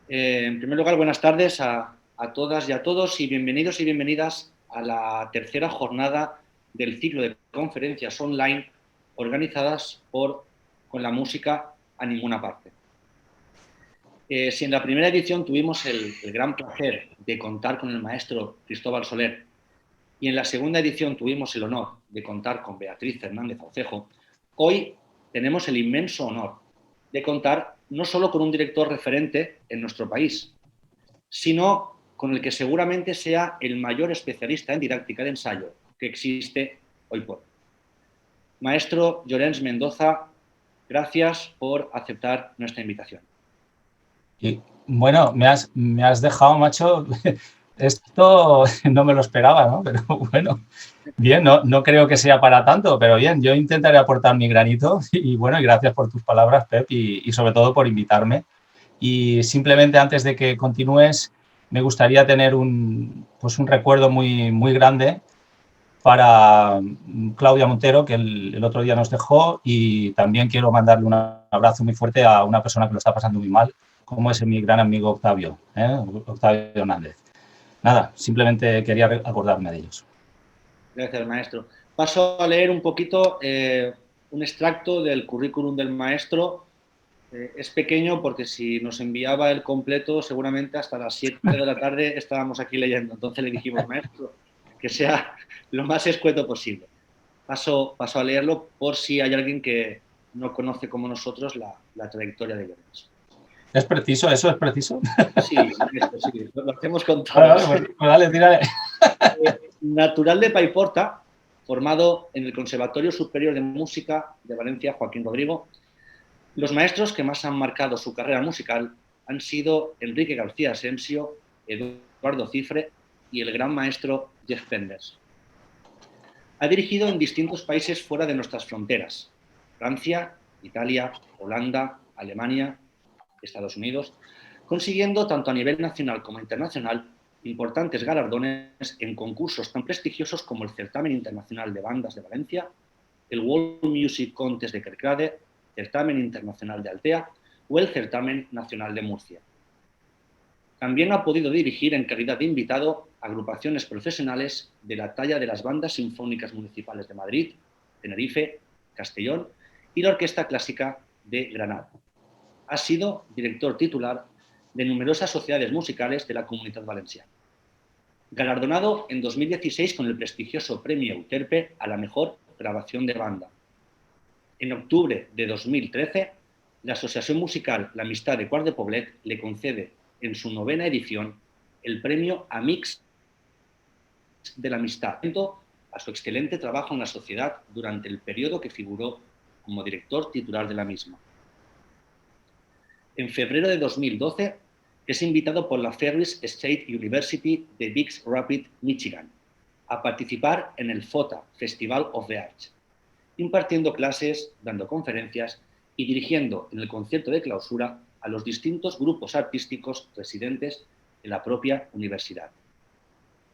En primer lugar, buenas tardes a todas y a todos y bienvenidos y bienvenidas a la tercera jornada del ciclo de conferencias online organizadas por Con la música a ninguna parte. Si en la primera edición tuvimos el gran placer de contar con el maestro Cristóbal Soler y en la segunda edición tuvimos el honor de contar con Beatriz Fernández Aucejo, hoy tenemos el inmenso honor de contar no solo con un director referente en nuestro país, sino con el que seguramente sea el mayor especialista en didáctica de ensayo que existe hoy por hoy. Maestro Llorenç Mendoza, gracias por aceptar nuestra invitación. Y bueno, me has dejado, macho. Esto no me lo esperaba, ¿no? Pero bueno, bien, no creo que sea para tanto, pero bien, yo intentaré aportar mi granito y bueno, y gracias por tus palabras, Pep, y sobre todo por invitarme. Y simplemente antes de que continúes, me gustaría tener pues un recuerdo muy grande para Claudia Montero, que el otro día nos dejó, y también quiero mandarle un abrazo muy fuerte a una persona que lo está pasando muy mal, como es mi gran amigo Octavio, Octavio Hernández. Nada, simplemente quería acordarme de ellos. Gracias, maestro. Paso a leer un poquito un extracto del currículum del maestro. Es pequeño porque si nos enviaba el completo, seguramente hasta las 7 de la tarde estábamos aquí leyendo. Entonces le dijimos, maestro, que sea lo más escueto posible. Paso a leerlo por si hay alguien que no conoce como nosotros la trayectoria de Llorens. ¿Es preciso? ¿Eso es preciso? Sí, maestro, sí, lo hacemos con Vale, todos. pues dale, tírale. Natural de Paiporta, formado en el Conservatorio Superior de Música de Valencia, Joaquín Rodrigo, los maestros que más han marcado su carrera musical han sido Enrique García Asensio, Eduardo Cifre y el gran maestro Jeff Penders. Ha dirigido en distintos países fuera de nuestras fronteras: Francia, Italia, Holanda, Alemania, Estados Unidos, consiguiendo tanto a nivel nacional como internacional importantes galardones en concursos tan prestigiosos como el Certamen Internacional de Bandas de Valencia, el World Music Contest de Kerkrade, Certamen Internacional de Altea o el Certamen Nacional de Murcia. También ha podido dirigir en calidad de invitado agrupaciones profesionales de la talla de las bandas sinfónicas municipales de Madrid, Tenerife, Castellón y la Orquesta Clásica de Granada. Ha sido director titular de numerosas sociedades musicales de la Comunidad Valenciana. Galardonado en 2016 con el prestigioso Premio Euterpe a la mejor grabación de banda. En octubre de 2013, la Asociación Musical La Amistad de Quart de Poblet le concede en su 9ª edición el Premio Amics de la Amistad, a su excelente trabajo en la sociedad durante el periodo que figuró como director titular de la misma. En febrero de 2012 es invitado por la Ferris State University de Big Rapids, Michigan, a participar en el FOTA, Festival of the Arts, impartiendo clases, dando conferencias y dirigiendo en el concierto de clausura a los distintos grupos artísticos residentes en la propia universidad.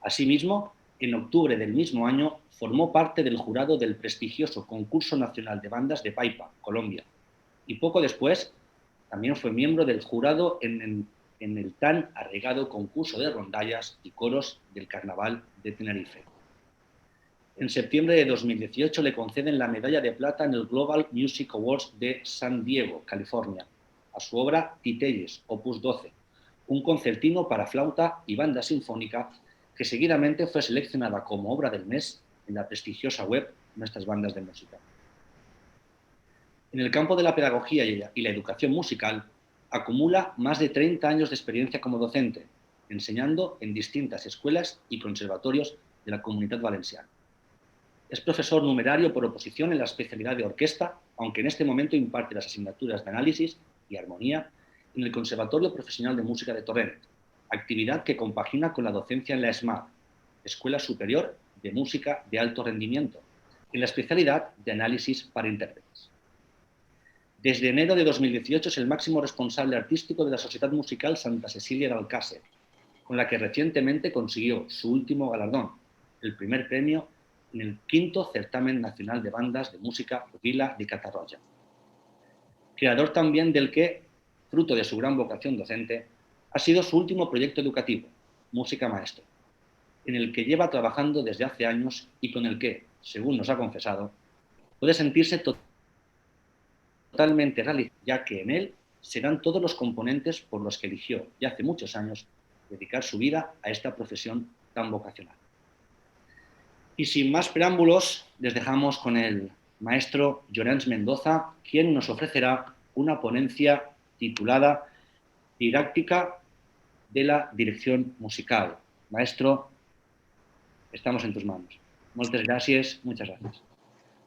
Asimismo, en octubre del mismo año formó parte del jurado del prestigioso Concurso Nacional de Bandas de Paipa, Colombia, y poco después también fue miembro del jurado en el tan arraigado concurso de rondallas y coros del Carnaval de Tenerife. En septiembre de 2018 le conceden la medalla de plata en el Global Music Awards de San Diego, California, a su obra Titelles, opus 12, un concertino para flauta y banda sinfónica que seguidamente fue seleccionada como obra del mes en la prestigiosa web Nuestras Bandas de Música. En el campo de la pedagogía y la educación musical, acumula más de 30 años de experiencia como docente, enseñando en distintas escuelas y conservatorios de la Comunidad Valenciana. Es profesor numerario por oposición en la especialidad de orquesta, aunque en este momento imparte las asignaturas de análisis y armonía en el Conservatorio Profesional de Música de Torrent, actividad que compagina con la docencia en la ESMAD, Escuela Superior de Música de Alto Rendimiento, en la especialidad de análisis para intérpretes. Desde enero de 2018 es el máximo responsable artístico de la Sociedad Musical Santa Cecilia d'Alcácer, con la que recientemente consiguió su último galardón, el primer premio en el 5º Certamen Nacional de Bandas de Música Vila de Catarroja. Creador también del que, fruto de su gran vocación docente, ha sido su último proyecto educativo, Música Maestro, en el que lleva trabajando desde hace años y con el que, según nos ha confesado, puede sentirse totalmente realizado, ya que en él serán todos los componentes por los que eligió, ya hace muchos años, dedicar su vida a esta profesión tan vocacional. Y sin más preámbulos, les dejamos con el maestro Llorenç Mendoza, quien nos ofrecerá una ponencia titulada Didáctica de la dirección musical. Maestro, estamos en tus manos. Muchas gracias.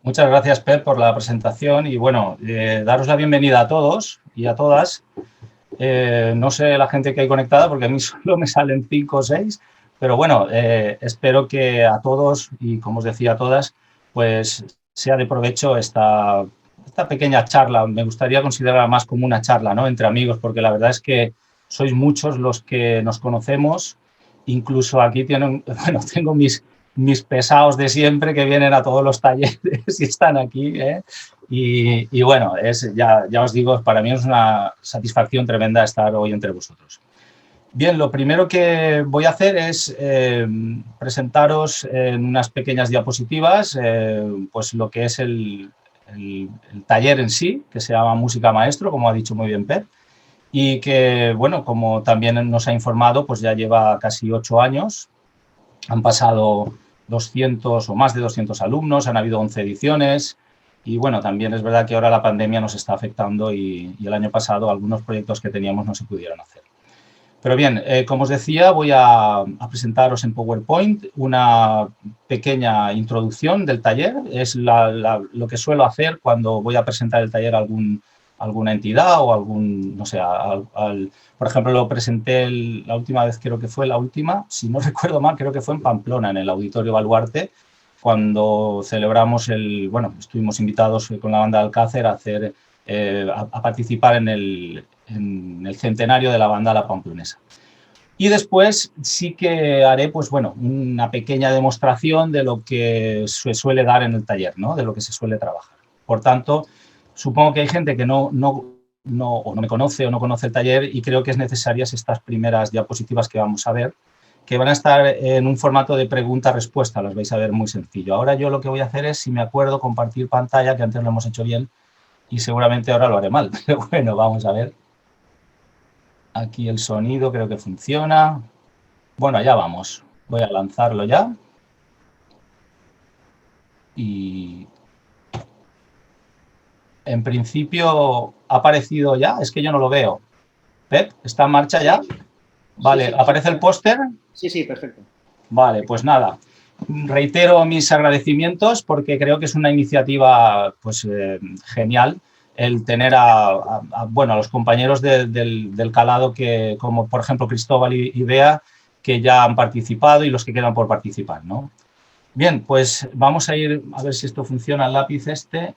Muchas gracias, Pep, por la presentación y, bueno, daros la bienvenida a todos y a todas. No sé la gente que hay conectada porque a mí solo me salen 5 o 6, pero bueno, espero que a todos y, como os decía, a todas, pues sea de provecho esta pequeña charla. Me gustaría considerarla más como una charla, ¿no?, entre amigos, porque la verdad es que sois muchos los que nos conocemos. Incluso aquí tengo mis pesados de siempre que vienen a todos los talleres y están aquí, ¿eh? Y bueno, ya os digo, para mí es una satisfacción tremenda estar hoy entre vosotros. Bien, lo primero que voy a hacer es presentaros en unas pequeñas diapositivas pues lo que es el taller en sí, que se llama Música Maestro, como ha dicho muy bien Pep, y que, bueno, como también nos ha informado, pues ya lleva casi 8 años. Han pasado 200 o más de 200 alumnos, han habido 11 ediciones y, bueno, también es verdad que ahora la pandemia nos está afectando y el año pasado algunos proyectos que teníamos no se pudieron hacer. Pero bien, como os decía, voy a presentaros en PowerPoint una pequeña introducción del taller. Es lo que suelo hacer cuando voy a presentar el taller a alguna entidad o algún, no sé, por ejemplo, lo presenté la última vez, creo que fue la última, si no recuerdo mal, creo que fue en Pamplona, en el Auditorio Baluarte, cuando celebramos bueno, estuvimos invitados con la banda de Alcácer a participar en el centenario de la banda La Pamplonesa. Y después sí que haré, pues bueno, una pequeña demostración de lo que se suele dar en el taller, ¿no?, de lo que se suele trabajar. Por tanto, supongo que hay gente que no me conoce o no conoce el taller y creo que es necesarias estas primeras diapositivas que vamos a ver, que van a estar en un formato de pregunta-respuesta, las vais a ver muy sencillo. Ahora yo lo que voy a hacer es, si me acuerdo, compartir pantalla, que antes lo hemos hecho bien y seguramente ahora lo haré mal, pero bueno, vamos a ver. Aquí el sonido creo que funciona. Bueno, allá vamos. Voy a lanzarlo ya. Y en principio ha aparecido ya. Es que yo no lo veo. Pep, ¿está en marcha ya? Vale, sí, ¿aparece el póster? Sí, perfecto. Vale, pues nada. Reitero mis agradecimientos porque creo que es una iniciativa pues genial el tener a los compañeros del calado, que, como por ejemplo Cristóbal y Bea, que ya han participado y los que quedan por participar, ¿no? Bien, pues vamos a ir a ver si esto funciona, el lápiz este.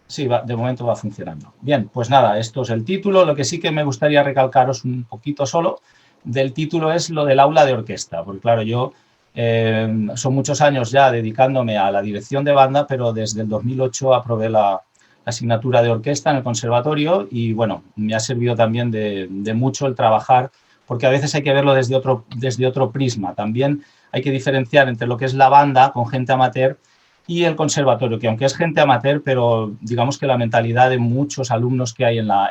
Sí, de momento va funcionando. Bien, pues nada, esto es el título. Lo que sí que me gustaría recalcaros un poquito solo del título es lo del aula de orquesta, porque claro, yo son muchos años ya dedicándome a la dirección de banda, pero desde el 2008 aprobé la asignatura de orquesta en el conservatorio y, bueno, me ha servido también de mucho el trabajar, porque a veces hay que verlo desde otro prisma. También hay que diferenciar entre lo que es la banda con gente amateur y el conservatorio, que aunque es gente amateur, pero digamos que la mentalidad de muchos alumnos que hay en la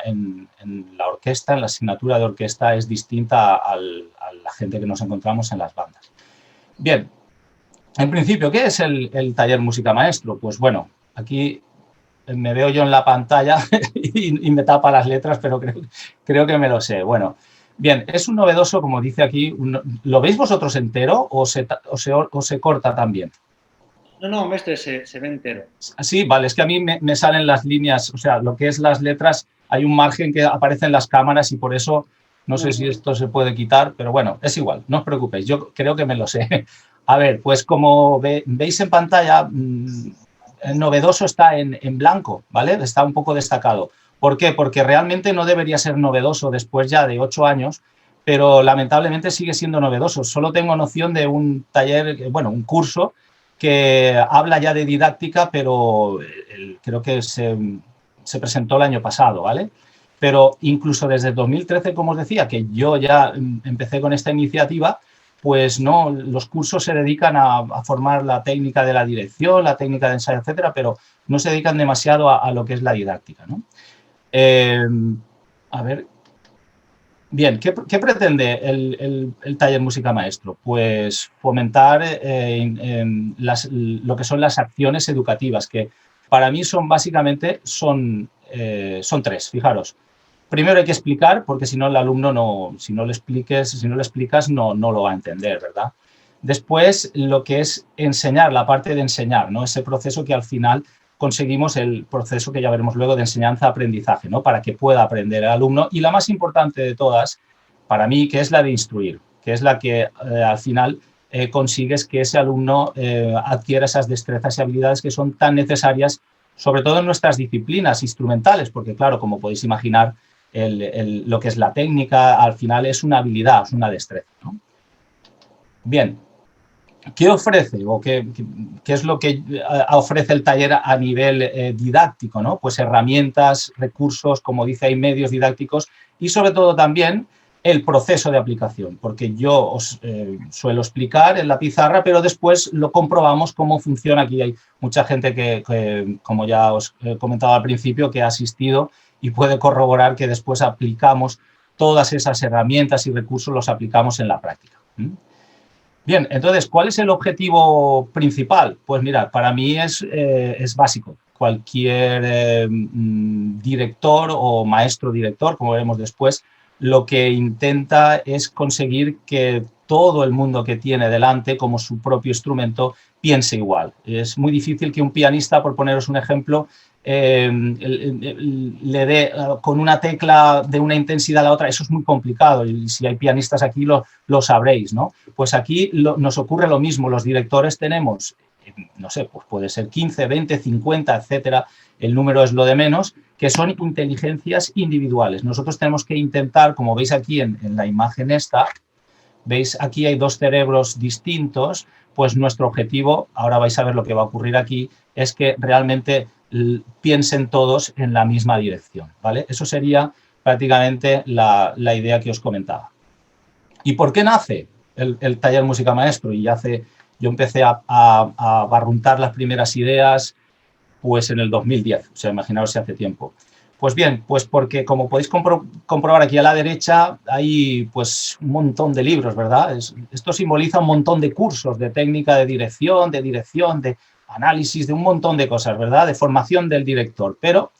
orquesta, en la asignatura de orquesta, es distinta a la gente que nos encontramos en las bandas. Bien, en principio, ¿qué es el taller Música Maestro? Pues bueno, aquí me veo yo en la pantalla y me tapa las letras, pero creo que me lo sé. Bueno, bien, es un novedoso, como dice aquí. ¿Lo veis vosotros entero o se corta también? No, mestre, se ve entero. Sí, vale, es que a mí me salen las líneas, o sea, lo que es las letras, hay un margen que aparece en las cámaras y por eso no sé si esto se puede quitar, pero bueno, es igual, no os preocupéis, yo creo que me lo sé. A ver, pues como veis en pantalla, el novedoso está en blanco, ¿vale? Está un poco destacado. ¿Por qué? Porque realmente no debería ser novedoso después ya de 8 años, pero lamentablemente sigue siendo novedoso. Solo tengo noción de un taller, bueno, un curso que habla ya de didáctica, pero creo que se presentó el año pasado, ¿vale? pero incluso desde el 2013, como os decía, que yo ya empecé con esta iniciativa, pues no, los cursos se dedican a formar la técnica de la dirección, la técnica de ensayo, etcétera, pero no se dedican demasiado a lo que es la didáctica, ¿no? A ver, bien, ¿qué pretende el taller Música Maestro? Pues fomentar lo que son las acciones educativas, que para mí son básicamente son tres, fijaros. Primero hay que explicar, porque si no el alumno si no le explicas no lo va a entender, ¿verdad? Después lo que es enseñar, la parte de enseñar, ¿no? Ese proceso que al final conseguimos el proceso que ya veremos luego de enseñanza-aprendizaje, ¿no? Para que pueda aprender el alumno. Y la más importante de todas, para mí, que es la de instruir, que es la que al final consigues que ese alumno adquiera esas destrezas y habilidades que son tan necesarias, sobre todo en nuestras disciplinas instrumentales, porque claro, como podéis imaginar, lo que es la técnica, al final es una habilidad, es una destreza, ¿no? Bien, ¿qué ofrece o qué es lo que ofrece el taller a nivel didáctico, ¿no? Pues herramientas, recursos, como dice, hay medios didácticos y sobre todo también el proceso de aplicación, porque yo os suelo explicar en la pizarra, pero después lo comprobamos cómo funciona. Aquí hay mucha gente que como ya os he comentado al principio, que ha asistido y puede corroborar que después aplicamos todas esas herramientas y recursos, los aplicamos en la práctica. Bien, entonces, ¿cuál es el objetivo principal? Pues mira, para mí es básico. Cualquier director o maestro director, como veremos después, lo que intenta es conseguir que todo el mundo que tiene delante como su propio instrumento piense igual. Es muy difícil que un pianista, por poneros un ejemplo, le dé con una tecla de una intensidad a la otra. Eso es muy complicado y si hay pianistas aquí lo sabréis, ¿no? Pues aquí nos ocurre lo mismo. Los directores tenemos, no sé, pues puede ser 15, 20, 50, etcétera. El número es lo de menos, que son inteligencias individuales. Nosotros tenemos que intentar, como veis aquí en la imagen esta, veis aquí hay dos cerebros distintos, pues nuestro objetivo, ahora vais a ver lo que va a ocurrir aquí, es que realmente piensen todos en la misma dirección, ¿vale? Eso sería prácticamente la idea que os comentaba. ¿Y por qué nace el taller Música Maestro? Yo empecé a barruntar las primeras ideas pues en el 2010, o sea, imaginaos si hace tiempo. Pues bien, pues porque como podéis comprobar aquí a la derecha hay pues un montón de libros, ¿verdad? Esto simboliza un montón de cursos de técnica de dirección, de análisis, de un montón de cosas, ¿verdad? De formación del director, pero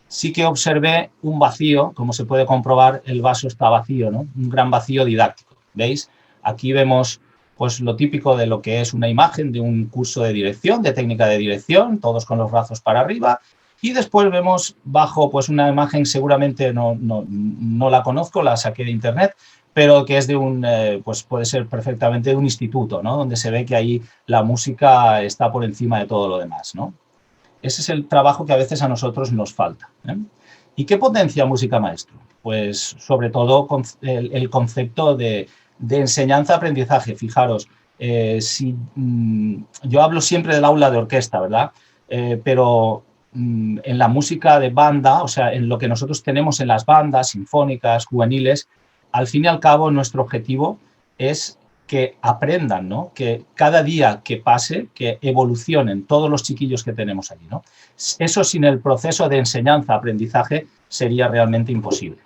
sí que observé un vacío, como se puede comprobar, el vaso está vacío, ¿no? Un gran vacío didáctico, ¿veis? Aquí vemos pues lo típico de lo que es una imagen de un curso de dirección, de técnica de dirección, todos con los brazos para arriba, y después vemos bajo pues una imagen, seguramente no la conozco, la saqué de internet, pero que es de pues puede ser perfectamente de un instituto, ¿no? Donde se ve que ahí la música está por encima de todo lo demás, ¿no? Ese es el trabajo que a veces a nosotros nos falta, ¿eh? ¿Y qué potencia Música Maestro? Pues sobre todo el concepto de enseñanza-aprendizaje. Fijaros, yo hablo siempre del aula de orquesta, ¿verdad? Pero en la música de banda, o sea, en lo que nosotros tenemos en las bandas sinfónicas, juveniles, al fin y al cabo nuestro objetivo es que aprendan, ¿no? Que cada día que pase, que evolucionen todos los chiquillos que tenemos allí, ¿no? Eso sin el proceso de enseñanza-aprendizaje sería realmente imposible.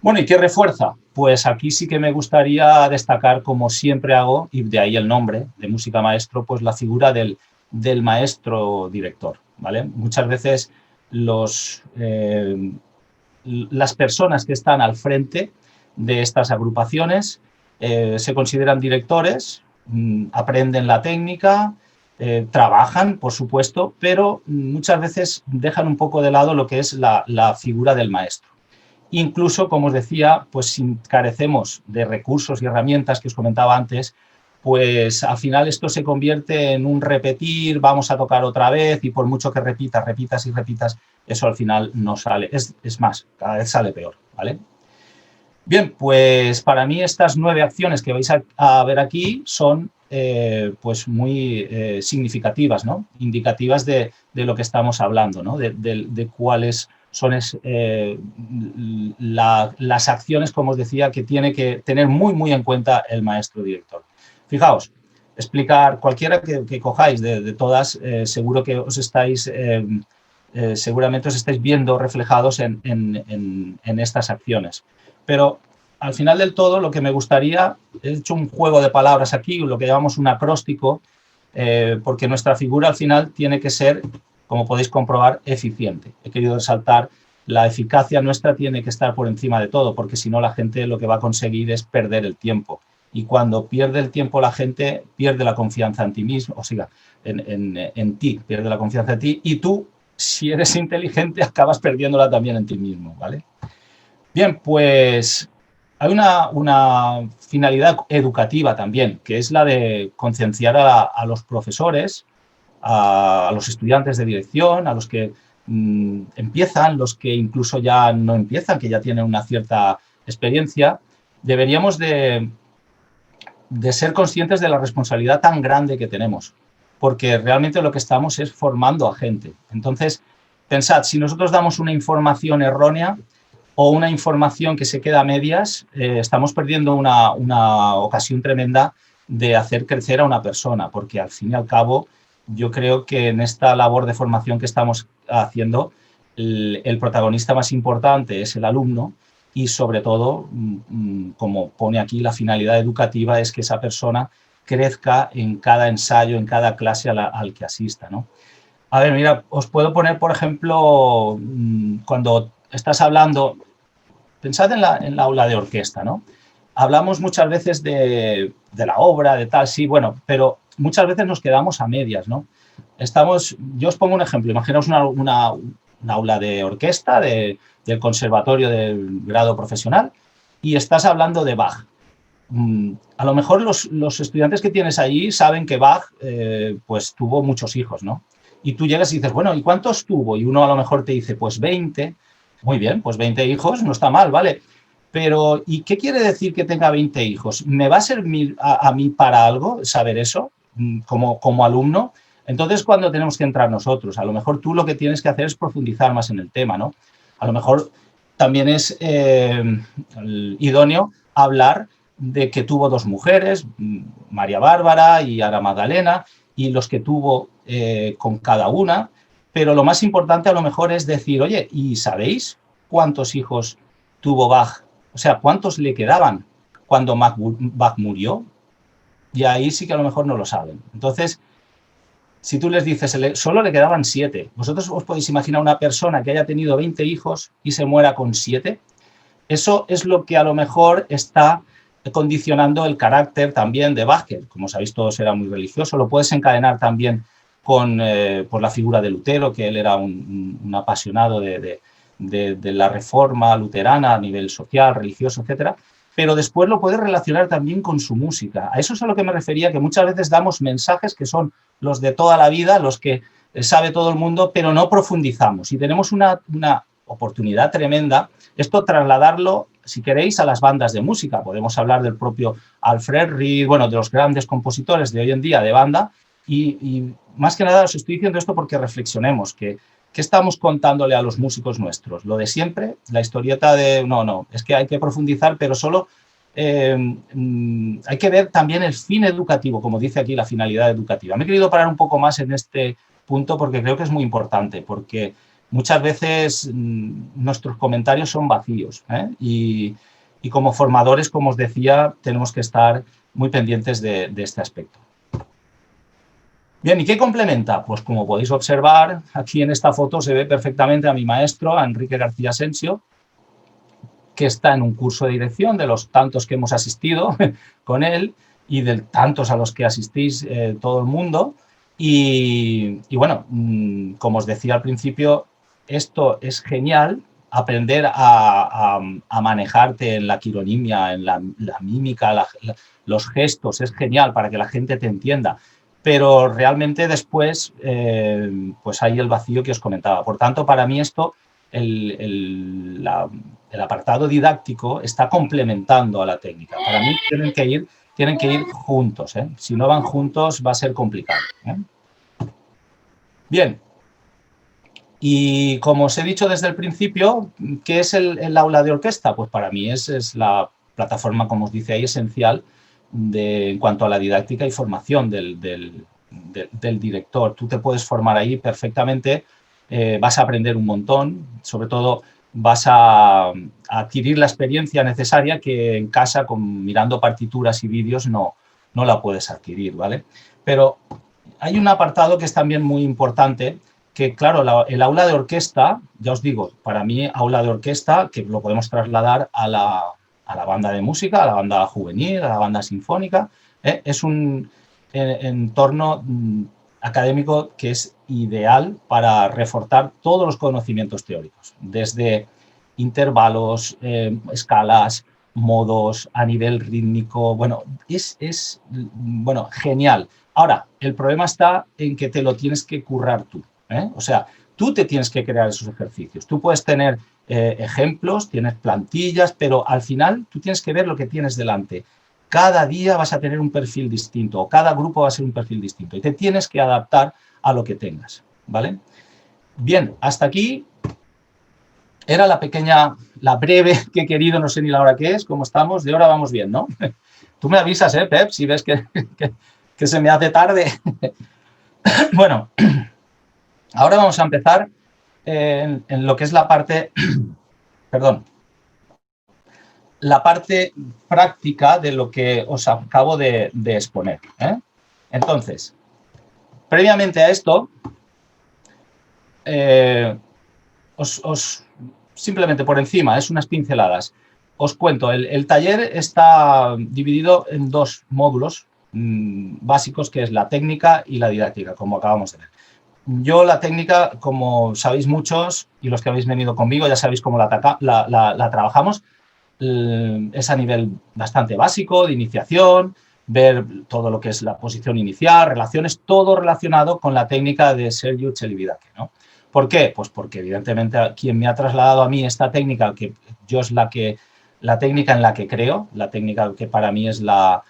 Bueno, ¿y qué refuerza? Pues aquí sí que me gustaría destacar, como siempre hago, y de ahí el nombre de Música Maestro, pues la figura del maestro director, ¿vale? Muchas veces las personas que están al frente de estas agrupaciones se consideran directores, aprenden la técnica, trabajan, por supuesto, pero muchas veces dejan un poco de lado lo que es la figura del maestro. Incluso, como os decía, pues si carecemos de recursos y herramientas que os comentaba antes, pues al final esto se convierte en un repetir, vamos a tocar otra vez y por mucho que repitas y repitas, eso al final no sale. Es más, cada vez sale peor, ¿vale? Bien, pues para mí estas 9 acciones que vais a ver aquí son pues muy significativas, ¿no? Indicativas de lo que estamos hablando, ¿no? De cuáles son las acciones, como os decía, que tiene que tener muy en cuenta el maestro director. Fijaos, explicar cualquiera que cojáis de todas, seguro que os estáis, seguramente os estáis viendo reflejados en estas acciones. Pero al final del todo, lo que me gustaría, he hecho un juego de palabras aquí, lo que llamamos un acróstico, porque nuestra figura al final tiene que ser, como podéis comprobar, eficiente. He querido resaltar la eficacia nuestra tiene que estar por encima de todo, porque si no la gente lo que va a conseguir es perder el tiempo. Y cuando pierde el tiempo la gente pierde la confianza en ti mismo, o sea, en ti, pierde la confianza en ti, y tú, si eres inteligente, acabas perdiéndola también en ti mismo, ¿vale? Bien, pues hay una finalidad educativa también, que es la de concienciar a los profesores, a los estudiantes de dirección, a los que empiezan, los que incluso ya no empiezan, que ya tienen una cierta experiencia. Deberíamos de ser conscientes de la responsabilidad tan grande que tenemos, porque realmente lo que estamos es formando a gente. Entonces, pensad, si nosotros damos una información errónea o una información que se queda a medias, estamos perdiendo una ocasión tremenda de hacer crecer a una persona, porque al fin y al cabo yo creo que en esta labor de formación que estamos haciendo, el protagonista más importante es el alumno y sobre todo, como pone aquí, la finalidad educativa es que esa persona crezca en cada ensayo, en cada clase al que asista, ¿no? A ver, mira, os puedo poner, por ejemplo, cuando estás hablando, pensad en la aula de orquesta, ¿no? Hablamos muchas veces de la obra, de tal, sí, bueno, pero muchas veces nos quedamos a medias, ¿no? Yo os pongo un ejemplo, imaginaos una aula de orquesta del conservatorio del grado profesional y estás hablando de Bach. A lo mejor los estudiantes que tienes allí saben que Bach pues tuvo muchos hijos, ¿no? Y tú llegas y dices, bueno, ¿y cuántos tuvo? Y uno a lo mejor te dice, pues 20. Muy bien, pues 20 hijos no está mal, ¿vale? Pero, ¿y qué quiere decir que tenga 20 hijos? ¿Me va a servir a mí para algo saber eso como alumno? Entonces, ¿cuándo tenemos que entrar nosotros? A lo mejor tú lo que tienes que hacer es profundizar más en el tema, ¿no? A lo mejor también es idóneo hablar de que tuvo dos mujeres, María Bárbara y Ana Magdalena, y los que tuvo con cada una, pero lo más importante a lo mejor es decir, oye, ¿y sabéis cuántos hijos tuvo Bach? O sea, ¿cuántos le quedaban cuando Bach murió? Y ahí sí que a lo mejor no lo saben. Entonces, si tú les dices, solo le quedaban 7, ¿vosotros os podéis imaginar una persona que haya tenido 20 hijos y se muera con 7? Eso es lo que a lo mejor está condicionando el carácter también de Bach, que como sabéis todos era muy religioso. Lo puedes encadenar también por la figura de Lutero, que él era un apasionado de la reforma luterana a nivel social, religioso, etcétera. Pero después lo puedes relacionar también con su música. A eso es a lo que me refería, que muchas veces damos mensajes que son los de toda la vida, los que sabe todo el mundo, pero no profundizamos. Y tenemos una oportunidad tremenda, esto trasladarlo, si queréis, a las bandas de música. Podemos hablar del propio Alfred Reed, bueno, de los grandes compositores de hoy en día de banda, y más que nada os estoy diciendo esto porque reflexionemos, ¿qué estamos contándole a los músicos nuestros? ¿Lo de siempre? ¿La historieta de...? No, es que hay que profundizar, pero solo hay que ver también el fin educativo, como dice aquí la finalidad educativa. Me he querido parar un poco más en este punto porque creo que es muy importante, porque muchas veces nuestros comentarios son vacíos, ¿eh? Y como formadores, como os decía, tenemos que estar muy pendientes de este aspecto. Bien, ¿y qué complementa? Pues como podéis observar, aquí en esta foto se ve perfectamente a mi maestro, a Enrique García Asensio, que está en un curso de dirección de los tantos que hemos asistido con él y de tantos a los que asistís todo el mundo. Y bueno, como os decía al principio, esto es genial, aprender a manejarte en la quironimia, en la mímica, los gestos, es genial para que la gente te entienda. Pero realmente después pues hay el vacío que os comentaba. Por tanto, para mí esto, el apartado didáctico está complementando a la técnica. Para mí tienen que ir juntos, ¿eh? Si no van juntos va a ser complicado, ¿eh? Bien, Y como os he dicho desde el principio, ¿qué es el aula de orquesta? Pues para mí es la plataforma, como os dice ahí, esencial en cuanto a la didáctica y formación del director. Tú te puedes formar ahí perfectamente, vas a aprender un montón, sobre todo vas a adquirir la experiencia necesaria que en casa, mirando partituras y vídeos, no la puedes adquirir, ¿vale? Pero hay un apartado que es también muy importante, que claro, el aula de orquesta, ya os digo, para mí aula de orquesta, que lo podemos trasladar a la banda de música, a la banda juvenil, a la banda sinfónica, es un entorno académico que es ideal para reforzar todos los conocimientos teóricos, desde intervalos, escalas, modos, a nivel rítmico, bueno, es genial. Ahora, el problema está en que te lo tienes que currar tú, ¿eh? O sea, tú te tienes que crear esos ejercicios. Tú puedes tener ejemplos, tienes plantillas, pero al final tú tienes que ver lo que tienes delante. Cada día vas a tener un perfil distinto, o cada grupo va a ser un perfil distinto, y te tienes que adaptar a lo que tengas, ¿vale? Bien, hasta aquí era la breve que he querido, no sé ni la hora que es, cómo estamos, de hora vamos bien, ¿no? Tú me avisas, Pep, si ves que se me hace tarde. Bueno, ahora vamos a empezar en lo que es la parte, perdón, la parte práctica de lo que os acabo de exponer, ¿eh? Entonces, previamente a esto, simplemente por encima, es unas pinceladas. Os cuento, el taller está dividido en dos módulos básicos, que es la técnica y la didáctica, como acabamos de ver. Yo la técnica, como sabéis muchos, y los que habéis venido conmigo ya sabéis cómo la trabajamos, es a nivel bastante básico, de iniciación, ver todo lo que es la posición inicial, relaciones, todo relacionado con la técnica de Sergiu Celibidache, ¿no? ¿Por qué? Pues porque evidentemente quien me ha trasladado a mí esta técnica, que yo es la técnica en la que creo, la técnica que para mí es la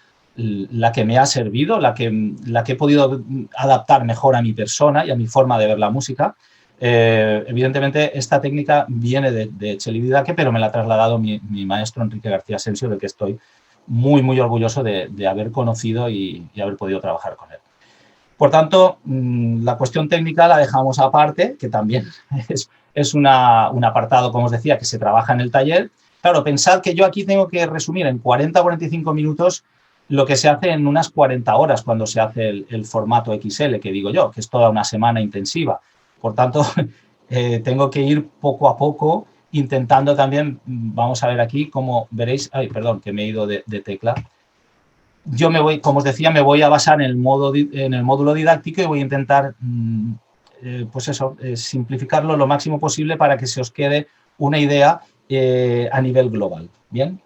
que me ha servido, la que he podido adaptar mejor a mi persona y a mi forma de ver la música. Evidentemente, esta técnica viene de Celibidache, pero me la ha trasladado mi maestro Enrique García Asensio, de que estoy muy, muy orgulloso de haber conocido y haber podido trabajar con él. Por tanto, la cuestión técnica la dejamos aparte, que también es un apartado, como os decía, que se trabaja en el taller. Claro, pensad que yo aquí tengo que resumir en 40 o 45 minutos lo que se hace en unas 40 horas cuando se hace el formato XL, que digo yo, que es toda una semana intensiva. Por tanto, tengo que ir poco a poco intentando también, vamos a ver aquí, como veréis, ay, perdón, que me he ido de tecla. Yo me voy, como os decía, me voy a basar en el módulo didáctico y voy a intentar, pues eso, simplificarlo lo máximo posible para que se os quede una idea a nivel global. Bien.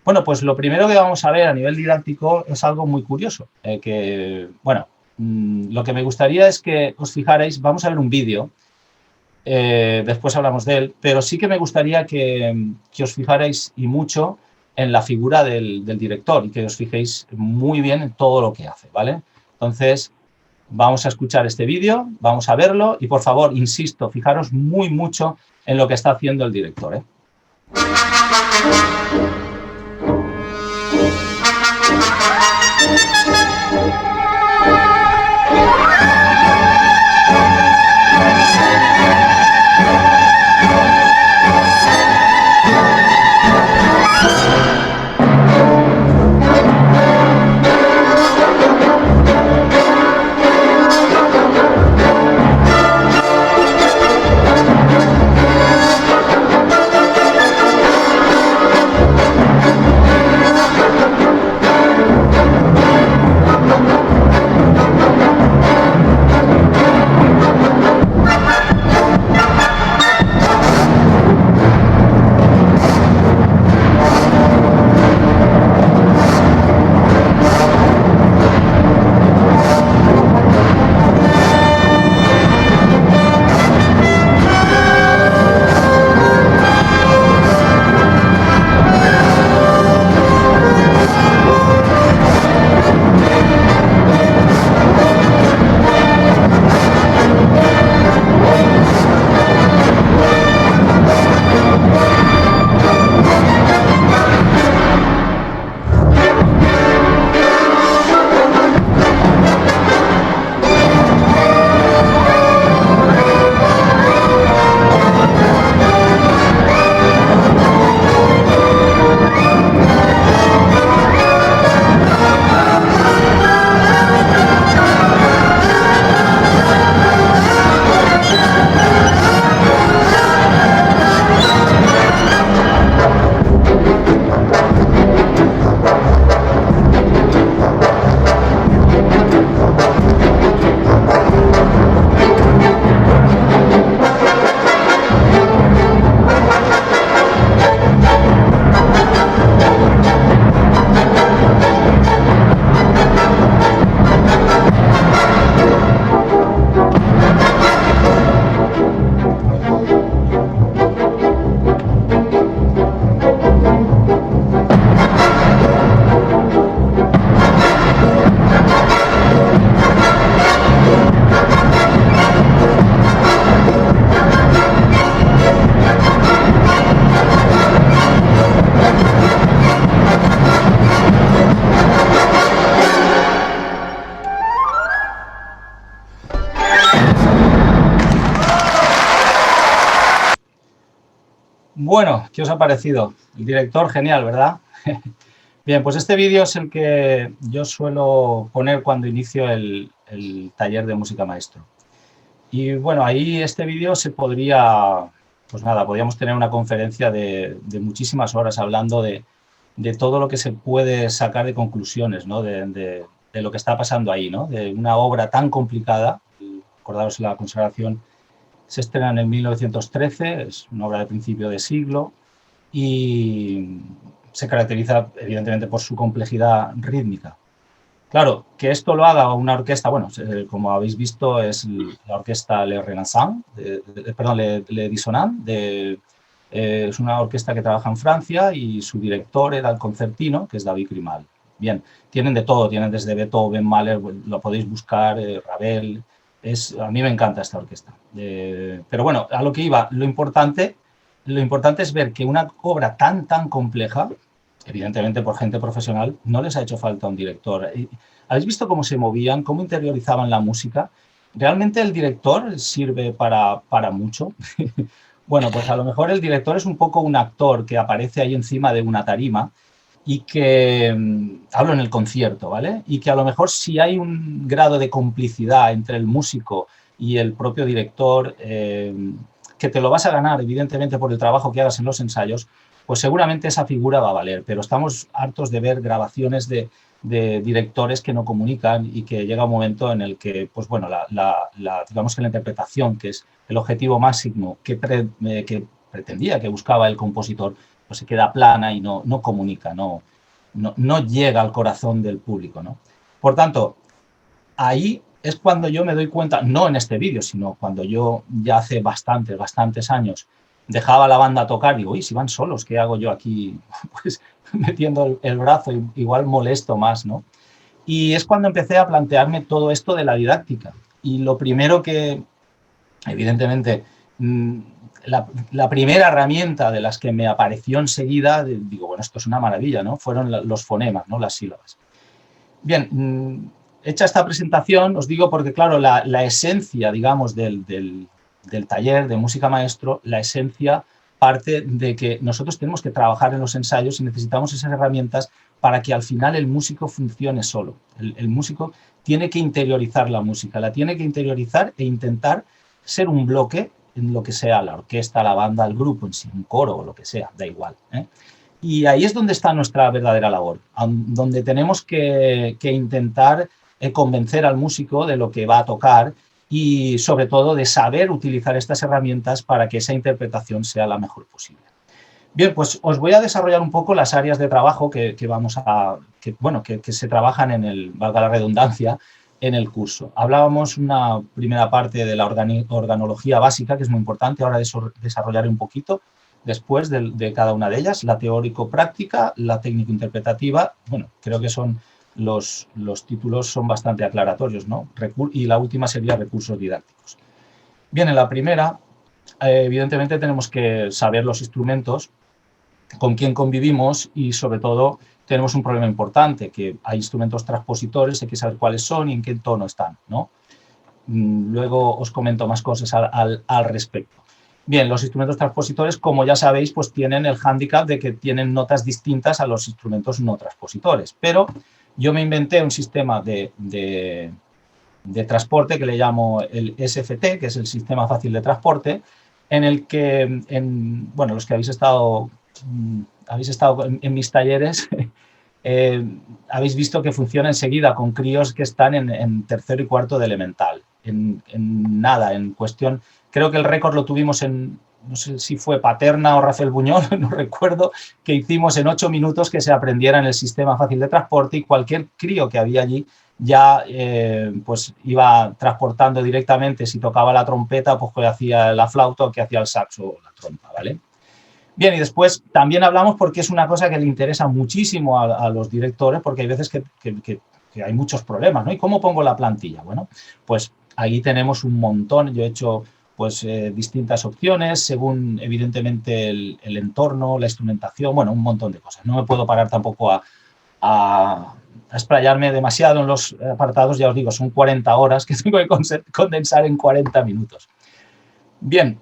Bueno, pues lo primero que vamos a ver a nivel didáctico es algo muy curioso, lo que me gustaría es que os fijarais, vamos a ver un vídeo, después hablamos de él, pero sí que me gustaría que os fijarais y mucho en la figura del director y que os fijéis muy bien en todo lo que hace, ¿vale? Entonces, vamos a escuchar este vídeo, vamos a verlo y, por favor, insisto, fijaros muy mucho en lo que está haciendo el director, ¿eh? Bueno, ¿qué os ha parecido? El director, genial, ¿verdad? Bien, pues este vídeo es el que yo suelo poner cuando inicio el taller de música maestro. Y bueno, ahí este vídeo se podría, pues nada, podríamos tener una conferencia de muchísimas horas hablando de todo lo que se puede sacar de conclusiones, ¿no? De lo que está pasando ahí, ¿no? De una obra tan complicada. Acordaos, la consagración se estrena en 1913, es una obra de principio de siglo y se caracteriza evidentemente por su complejidad rítmica. Claro, que esto lo haga una orquesta, bueno, como habéis visto es la orquesta Le Renaissance, perdón, Le Dissonant, es una orquesta que trabaja en Francia y su director era el concertino, que es David Grimal. Bien, tienen de todo, tienen desde Beethoven, Mahler, lo podéis buscar, Ravel, a mí me encanta esta orquesta. Pero bueno, a lo que iba, lo importante es ver que una obra tan compleja, evidentemente por gente profesional, no les ha hecho falta un director. ¿Habéis visto cómo se movían, cómo interiorizaban la música? ¿Realmente el director sirve para mucho? Bueno, pues a lo mejor el director es un poco un actor que aparece ahí encima de una tarima y que, hablo en el concierto, ¿vale? Y que a lo mejor si hay un grado de complicidad entre el músico y el propio director, que te lo vas a ganar, evidentemente, por el trabajo que hagas en los ensayos, pues seguramente esa figura va a valer. Pero estamos hartos de ver grabaciones de directores que no comunican y que llega un momento en el que, pues bueno, digamos que la interpretación, que es el objetivo máximo que pretendía, que buscaba el compositor, pues se queda plana y no comunica, no llega al corazón del público, ¿no? Por tanto, ahí es cuando yo me doy cuenta, no en este vídeo, sino cuando yo ya hace bastantes años dejaba la banda tocar, digo, uy, si van solos, ¿qué hago yo aquí? Pues metiendo el brazo, igual molesto más, ¿no? Y es cuando empecé a plantearme todo esto de la didáctica. Y lo primero que, evidentemente, la primera herramienta de las que me apareció enseguida, digo, bueno, esto es una maravilla, ¿no? Fueron los fonemas, ¿no? Las sílabas. Bien, hecha esta presentación, os digo porque, claro, la esencia, digamos, del taller de música maestro, la esencia parte de que nosotros tenemos que trabajar en los ensayos y necesitamos esas herramientas para que al final el músico funcione solo. El músico tiene que interiorizar la música, la tiene que interiorizar e intentar ser un bloque en lo que sea, la orquesta, la banda, el grupo en sí, un coro o lo que sea, da igual, ¿eh? Y ahí es donde está nuestra verdadera labor, donde tenemos que intentar convencer al músico de lo que va a tocar y sobre todo de saber utilizar estas herramientas para que esa interpretación sea la mejor posible. Bien, pues os voy a desarrollar un poco las áreas de trabajo que se trabajan valga la redundancia, en el curso. Hablábamos una primera parte de la organología básica, que es muy importante, ahora desarrollaré un poquito después de cada una de ellas, la teórico-práctica, la técnico-interpretativa, bueno, creo que son los títulos son bastante aclaratorios, ¿no? Y la última sería recursos didácticos. Bien, en la primera, evidentemente tenemos que saber los instrumentos, con quién convivimos y sobre todo tenemos un problema importante, que hay instrumentos transpositores, hay que saber cuáles son y en qué tono están, ¿no? Luego os comento más cosas al respecto. Bien, los instrumentos transpositores, como ya sabéis, pues tienen el hándicap de que tienen notas distintas a los instrumentos no transpositores, pero yo me inventé un sistema de transporte que le llamo el SFT, que es el sistema fácil de transporte, en el que, bueno, los que habéis estado en mis talleres, habéis visto que funciona enseguida con críos que están en tercero y cuarto de elemental. En nada, en cuestión, creo que el récord lo tuvimos no sé si fue Paterna o Rafael Buñol, no recuerdo, que hicimos en 8 minutos que se aprendiera en el sistema fácil de transporte y cualquier crío que había allí ya pues iba transportando directamente, si tocaba la trompeta, pues que hacía la flauta o que hacía el saxo o la trompa, ¿vale? Bien, y después también hablamos porque es una cosa que le interesa muchísimo a los directores, porque hay veces que hay muchos problemas, ¿no? ¿Y cómo pongo la plantilla? Bueno, pues ahí tenemos un montón. Yo he hecho pues distintas opciones según evidentemente el entorno, la instrumentación, bueno, un montón de cosas. No me puedo parar tampoco a explayarme demasiado en los apartados, ya os digo, son 40 horas que tengo que condensar en 40 minutos. Bien,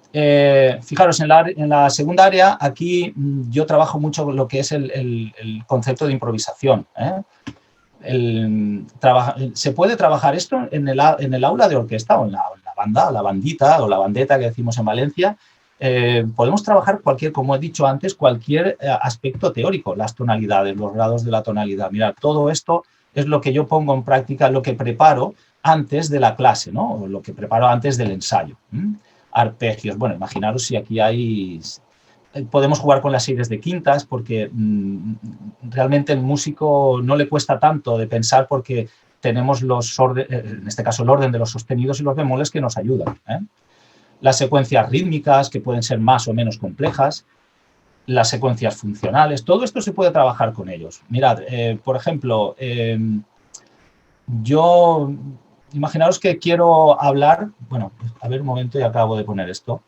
fijaros, en la segunda área, aquí yo trabajo mucho lo que es el concepto de improvisación. Se puede trabajar esto en el aula de orquesta o en la banda, la bandita o la bandeta que decimos en Valencia. Podemos trabajar como he dicho antes, cualquier aspecto teórico, las tonalidades, los grados de la tonalidad. Mirad, todo esto es lo que yo pongo en práctica, lo que preparo antes de la clase, ¿no? O lo que preparo antes del ensayo. Arpegios. Bueno, imaginaros si aquí hay... Podemos jugar con las series de quintas porque realmente el músico no le cuesta tanto de pensar porque tenemos en este caso el orden de los sostenidos y los bemoles que nos ayudan. Las secuencias rítmicas que pueden ser más o menos complejas, las secuencias funcionales, todo esto se puede trabajar con ellos. Mirad, por ejemplo, imaginaos que quiero hablar, bueno, a ver un momento y acabo de poner esto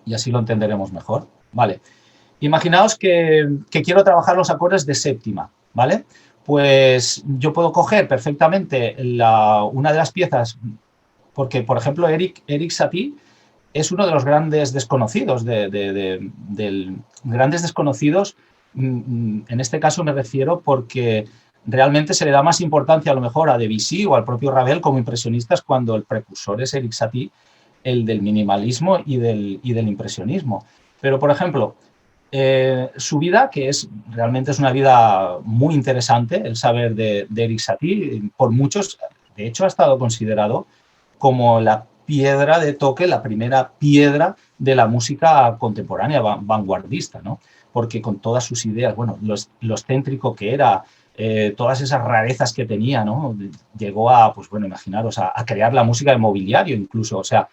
y así lo entenderemos mejor. Vale, imaginaos que quiero trabajar los acordes de séptima, ¿vale? Pues yo puedo coger perfectamente una de las piezas, porque, por ejemplo, Erik Satie es uno de los grandes desconocidos, grandes desconocidos, en este caso me refiero porque realmente se le da más importancia a lo mejor a Debussy o al propio Ravel como impresionistas cuando el precursor es Erik Satie, el del minimalismo y del impresionismo. Pero, por ejemplo, su vida, que realmente es una vida muy interesante, el saber de Erik Satie, por muchos, de hecho, ha estado considerado como la piedra de toque, la primera piedra de la música contemporánea, vanguardista, ¿no? Porque con todas sus ideas, bueno, lo excéntrico que era, todas esas rarezas que tenía, ¿no? Llegó a, pues bueno, imaginaros, a crear la música de mobiliario incluso, o sea,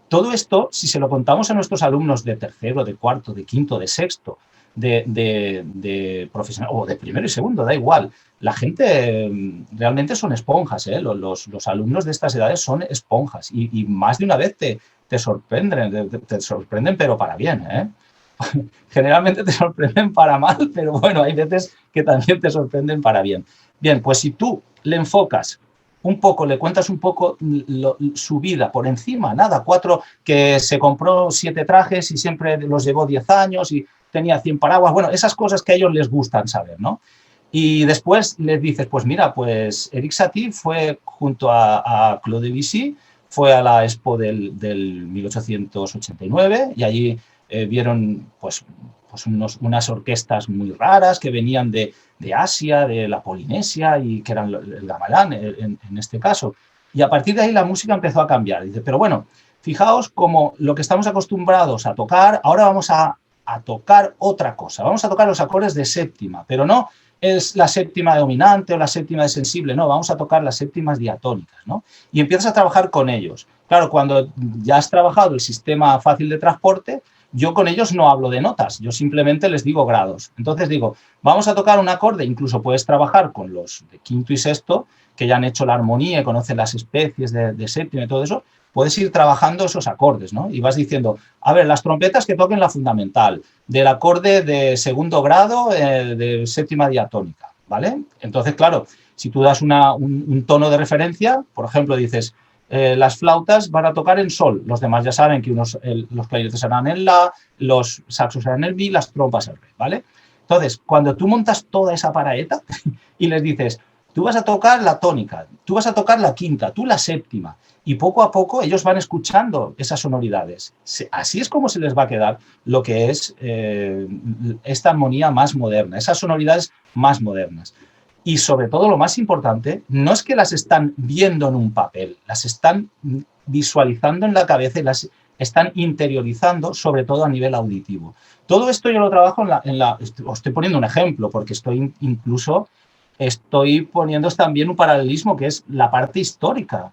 todo esto, si se lo contamos a nuestros alumnos de tercero, de cuarto, de quinto, de sexto, de profesional o de primero y segundo, da igual. La gente realmente son esponjas, ¿eh? Los alumnos de estas edades son esponjas y más de una vez te sorprenden, pero para bien, ¿eh? Generalmente te sorprenden para mal, pero bueno, hay veces que también te sorprenden para bien. Bien, pues si tú le enfocas un poco, le cuentas un poco su vida por encima, nada, que se compró 7 trajes y siempre los llevó 10 años y tenía 100 paraguas, bueno, esas cosas que a ellos les gustan saber, ¿no? Y después les dices, pues mira, pues Erik Satie fue junto a Claude Debussy, fue a la Expo del 1889 y allí vieron pues unas orquestas muy raras que venían de Asia, de la Polinesia y que eran el gamelán en este caso. Y a partir de ahí la música empezó a cambiar. Dice, pero bueno, fijaos como lo que estamos acostumbrados a tocar, ahora vamos a tocar otra cosa. Vamos a tocar los acordes de séptima, pero no es la séptima dominante o la séptima de sensible, no, vamos a tocar las séptimas diatónicas, ¿no? Y empiezas a trabajar con ellos. Claro, cuando ya has trabajado el sistema fácil de transporte, yo con ellos no hablo de notas, yo simplemente les digo grados. Entonces digo, vamos a tocar un acorde, incluso puedes trabajar con los de quinto y sexto, que ya han hecho la armonía y conocen las especies de séptima y todo eso, puedes ir trabajando esos acordes, ¿no? Y vas diciendo, a ver, las trompetas que toquen la fundamental, del acorde de segundo grado de séptima diatónica, ¿vale? Entonces, claro, si tú das un tono de referencia, por ejemplo, dices, las flautas van a tocar en sol, los demás ya saben que los clarinetes serán en la, los saxos serán en el mi, las trompas en re, ¿vale? Entonces, cuando tú montas toda esa paraeta y les dices, tú vas a tocar la tónica, tú vas a tocar la quinta, tú la séptima, y poco a poco ellos van escuchando esas sonoridades. Así es como se les va a quedar lo que es esta armonía más moderna, esas sonoridades más modernas. Y sobre todo, lo más importante, no es que las están viendo en un papel, las están visualizando en la cabeza y las están interiorizando, sobre todo a nivel auditivo. Todo esto yo lo trabajo os estoy poniendo un ejemplo, porque estoy poniendo también un paralelismo que es la parte histórica.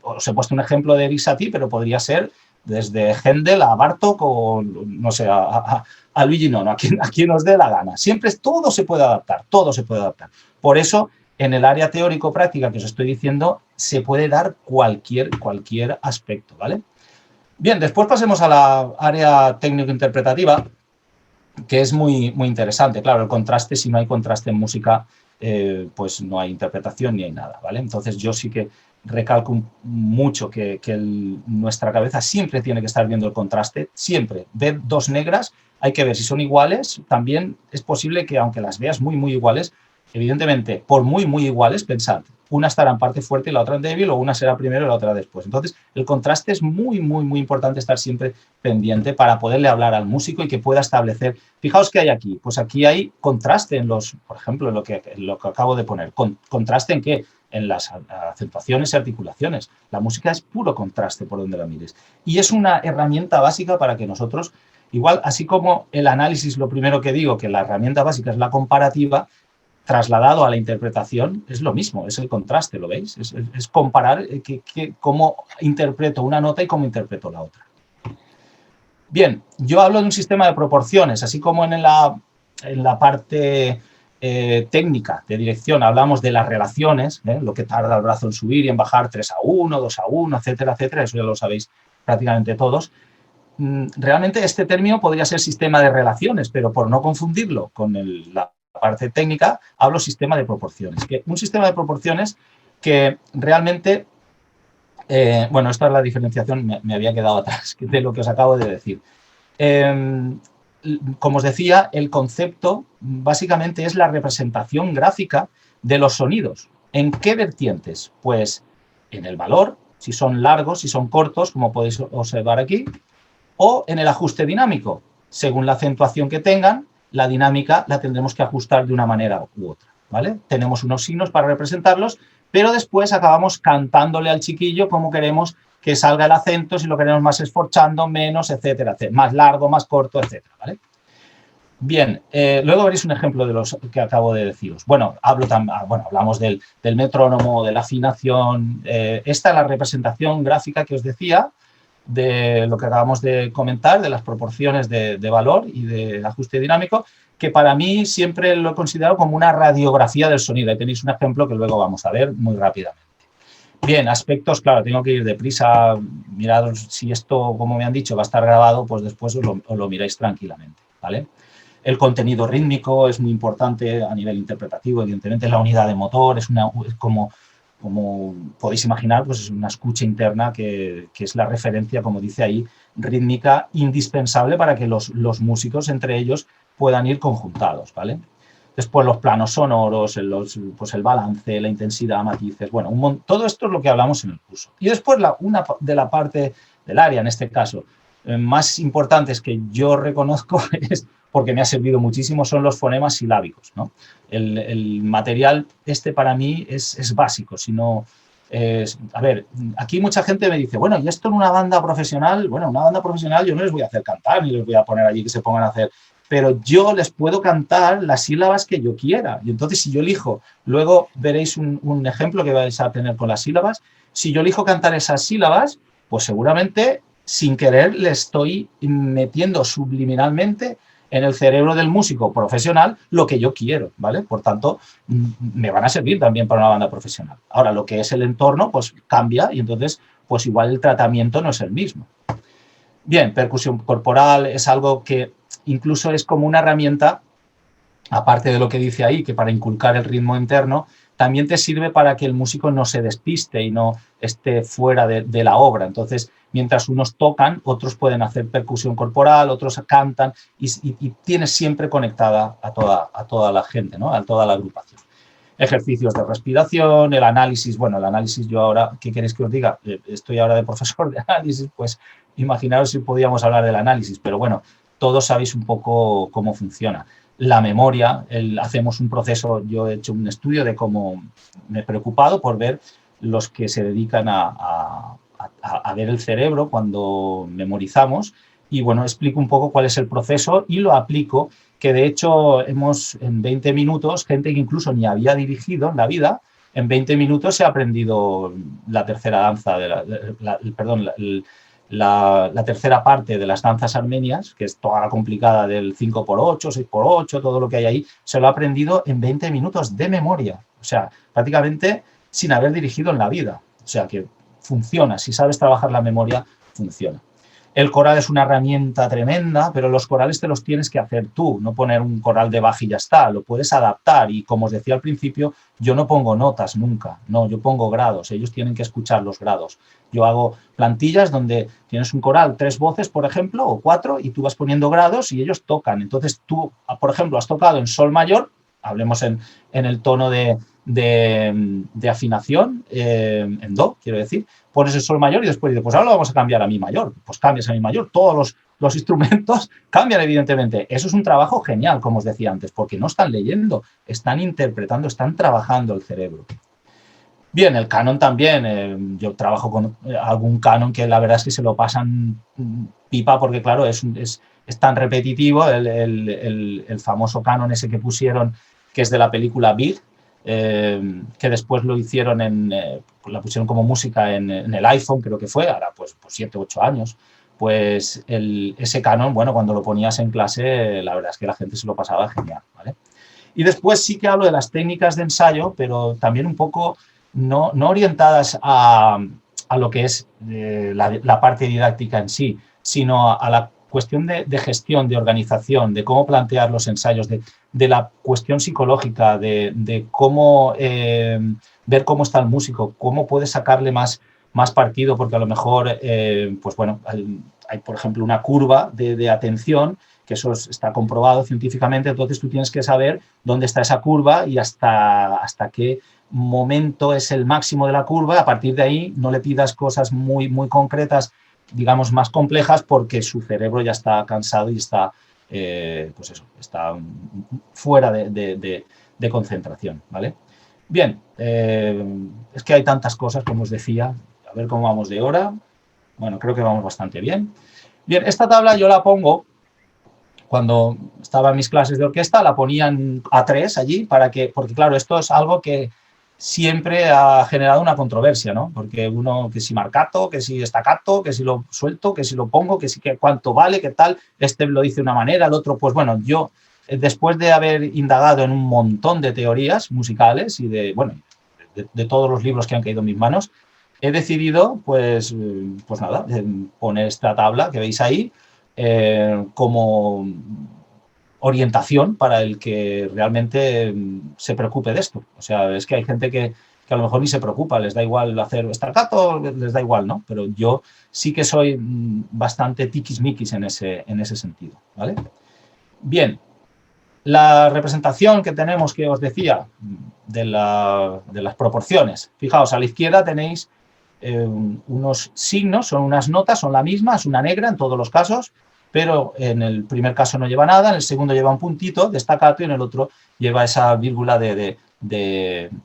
Os he puesto un ejemplo de Erik Satie, pero podría ser desde Händel a Bartók o, no sé, a Luigi Nono, a quien os dé la gana. Siempre todo se puede adaptar, todo se puede adaptar. Por eso, en el área teórico-práctica que os estoy diciendo, se puede dar cualquier aspecto, ¿vale? Bien, después pasemos a la área técnico-interpretativa, que es muy, muy interesante. Claro, el contraste, si no hay contraste en música, pues no hay interpretación ni hay nada, ¿vale? Entonces yo sí que recalco mucho que nuestra cabeza siempre tiene que estar viendo el contraste, siempre. Ver dos negras, hay que ver si son iguales. También es posible que, aunque las veas muy, muy iguales, evidentemente, por muy, muy iguales, pensad, una estará en parte fuerte y la otra en débil, o una será primero y la otra después. Entonces, el contraste es muy, muy, muy importante estar siempre pendiente para poderle hablar al músico y que pueda establecer. Fijaos qué hay aquí. Pues aquí hay contraste en los, por ejemplo, en lo que acabo de poner. ¿Contraste en qué? En las acentuaciones y articulaciones. La música es puro contraste por donde la mires. Y es una herramienta básica para que nosotros, igual, así como el análisis, lo primero que digo, que la herramienta básica es la comparativa, trasladado a la interpretación es lo mismo, es el contraste, ¿lo veis? Es comparar cómo interpreto una nota y cómo interpreto la otra. Bien, yo hablo de un sistema de proporciones, así como en la parte técnica de dirección hablamos de las relaciones, lo que tarda el brazo en subir y en bajar 3:1, 2:1, etcétera, etcétera, eso ya lo sabéis prácticamente todos. Realmente este término podría ser sistema de relaciones, pero por no confundirlo con la parte técnica, hablo sistema de proporciones. Un sistema de proporciones que realmente, bueno, esta es la diferenciación, me había quedado atrás de lo que os acabo de decir. Como os decía, el concepto básicamente es la representación gráfica de los sonidos. ¿En qué vertientes? Pues en el valor, si son largos, si son cortos, como podéis observar aquí, o en el ajuste dinámico. Según la acentuación que tengan, la dinámica la tendremos que ajustar de una manera u otra, ¿vale? Tenemos unos signos para representarlos, pero después acabamos cantándole al chiquillo cómo queremos que salga el acento, si lo queremos más esforchando, menos, etcétera, etcétera, más largo, más corto, etcétera, ¿vale? Bien, luego veréis un ejemplo de los que acabo de deciros. Bueno, hablamos del metrónomo, de la afinación. Esta es la representación gráfica que os decía, de lo que acabamos de comentar, de las proporciones de valor y de ajuste dinámico, que para mí siempre lo he considerado como una radiografía del sonido. Ahí tenéis un ejemplo que luego vamos a ver muy rápidamente. Bien, aspectos, claro, tengo que ir deprisa, mirad si esto, como me han dicho, va a estar grabado, pues después os lo miráis tranquilamente, ¿vale? El contenido rítmico es muy importante a nivel interpretativo, evidentemente la unidad de motor es como podéis imaginar, pues es una escucha interna que es la referencia, como dice ahí, rítmica indispensable para que los músicos entre ellos puedan ir conjuntados, ¿vale? Después los planos sonoros, pues el balance, la intensidad, matices, bueno, todo esto es lo que hablamos en el curso. Y después una de la parte del área, en este caso, más importantes que yo reconozco es, porque me ha servido muchísimo, son los fonemas silábicos, ¿no? El material para mí es básico, sino... a ver, aquí mucha gente me dice, bueno, y esto en una banda profesional, bueno, una banda profesional yo no les voy a hacer cantar, ni les voy a poner allí que se pongan a hacer, pero yo les puedo cantar las sílabas que yo quiera. Y entonces, si yo elijo, luego veréis un ejemplo que vais a tener con las sílabas, si yo elijo cantar esas sílabas, pues seguramente, sin querer, le estoy metiendo subliminalmente en el cerebro del músico profesional lo que yo quiero, ¿vale? Por tanto, me van a servir también para una banda profesional. Ahora, lo que es el entorno, pues cambia y entonces, pues igual el tratamiento no es el mismo. Bien, percusión corporal es algo que incluso es como una herramienta, aparte de lo que dice ahí, que para inculcar el ritmo interno, también te sirve para que el músico no se despiste y no esté fuera de la obra. Entonces, mientras unos tocan, otros pueden hacer percusión corporal, otros cantan y tienes siempre conectada a toda la gente, ¿no? A toda la agrupación. Ejercicios de respiración, el análisis. Bueno, el análisis yo ahora, ¿qué queréis que os diga? Estoy ahora de profesor de análisis, pues imaginaros si podíamos hablar del análisis, pero bueno, todos sabéis un poco cómo funciona. La memoria, hacemos un proceso, yo he hecho un estudio de cómo me he preocupado por ver los que se dedican a ver el cerebro cuando memorizamos y bueno, explico un poco cuál es el proceso y lo aplico, que de hecho hemos en 20 minutos, gente que incluso ni había dirigido en la vida, en 20 minutos se ha aprendido la tercera danza, la tercera parte de las danzas armenias, que es toda la complicada del 5x8, 6x8, todo lo que hay ahí, se lo ha aprendido en 20 minutos de memoria. O sea, prácticamente sin haber dirigido en la vida. O sea, que funciona. Si sabes trabajar la memoria, funciona. El coral es una herramienta tremenda, pero los corales te los tienes que hacer tú, no poner un coral de Bach y ya está, lo puedes adaptar y como os decía al principio, yo no pongo notas nunca, no, yo pongo grados, ellos tienen que escuchar los grados. Yo hago plantillas donde tienes un coral, 3 voces, por ejemplo, o 4, y tú vas poniendo grados y ellos tocan. Entonces tú, por ejemplo, has tocado en sol mayor, hablemos en el tono de afinación, en do, quiero decir, pones el sol mayor y después dices, pues ahora lo vamos a cambiar a mi mayor. Pues cambias a mi mayor. Todos los instrumentos cambian, evidentemente. Eso es un trabajo genial, como os decía antes, porque no están leyendo, están interpretando, están trabajando el cerebro. Bien, el canon también. Yo trabajo con algún canon que la verdad es que se lo pasan pipa porque, claro, es tan repetitivo. El famoso canon ese que pusieron, que es de la película Big, que después lo hicieron la pusieron como música en el iPhone, creo que fue, ahora pues 7 u 8 años. Pues ese canon, bueno, cuando lo ponías en clase, la verdad es que la gente se lo pasaba genial, ¿vale? Y después sí que hablo de las técnicas de ensayo, pero también un poco no orientadas a lo que es la parte didáctica en sí, sino a la cuestión de gestión, de organización, de cómo plantear los ensayos, de la cuestión psicológica, de cómo ver cómo está el músico, cómo puede sacarle más partido, porque a lo mejor, pues bueno, hay, por ejemplo, una curva de atención, que eso está comprobado científicamente, entonces tú tienes que saber dónde está esa curva y hasta qué momento es el máximo de la curva. A partir de ahí no le pidas cosas muy, muy concretas, digamos, más complejas, porque su cerebro ya está cansado y está, pues eso, está fuera de concentración, ¿vale? Bien, es que hay tantas cosas, como os decía. A ver cómo vamos de hora. Bueno, creo que vamos bastante bien. Bien, esta tabla yo la pongo, cuando estaba en mis clases de orquesta, la ponían a 3 allí, porque claro, esto es algo que siempre ha generado una controversia, ¿no? Porque uno, que si marcato, que si staccato, que si lo suelto, que si lo pongo, que si que cuánto vale, qué tal, este lo dice de una manera, el otro, pues bueno, yo, después de haber indagado en un montón de teorías musicales y de todos los libros que han caído en mis manos, he decidido, pues nada, poner esta tabla que veis ahí como orientación para el que realmente se preocupe de esto. O sea, es que hay gente que a lo mejor ni se preocupa, les da igual hacer staccato, les da igual, ¿no? Pero yo sí que soy bastante tiquismiquis en ese sentido, ¿vale? Bien, la representación que tenemos, que os decía, de las proporciones. Fijaos, a la izquierda tenéis unos signos, son unas notas, son la misma, es una negra en todos los casos, pero en el primer caso no lleva nada, en el segundo lleva un puntito de staccato y en el otro lleva esa vírgula de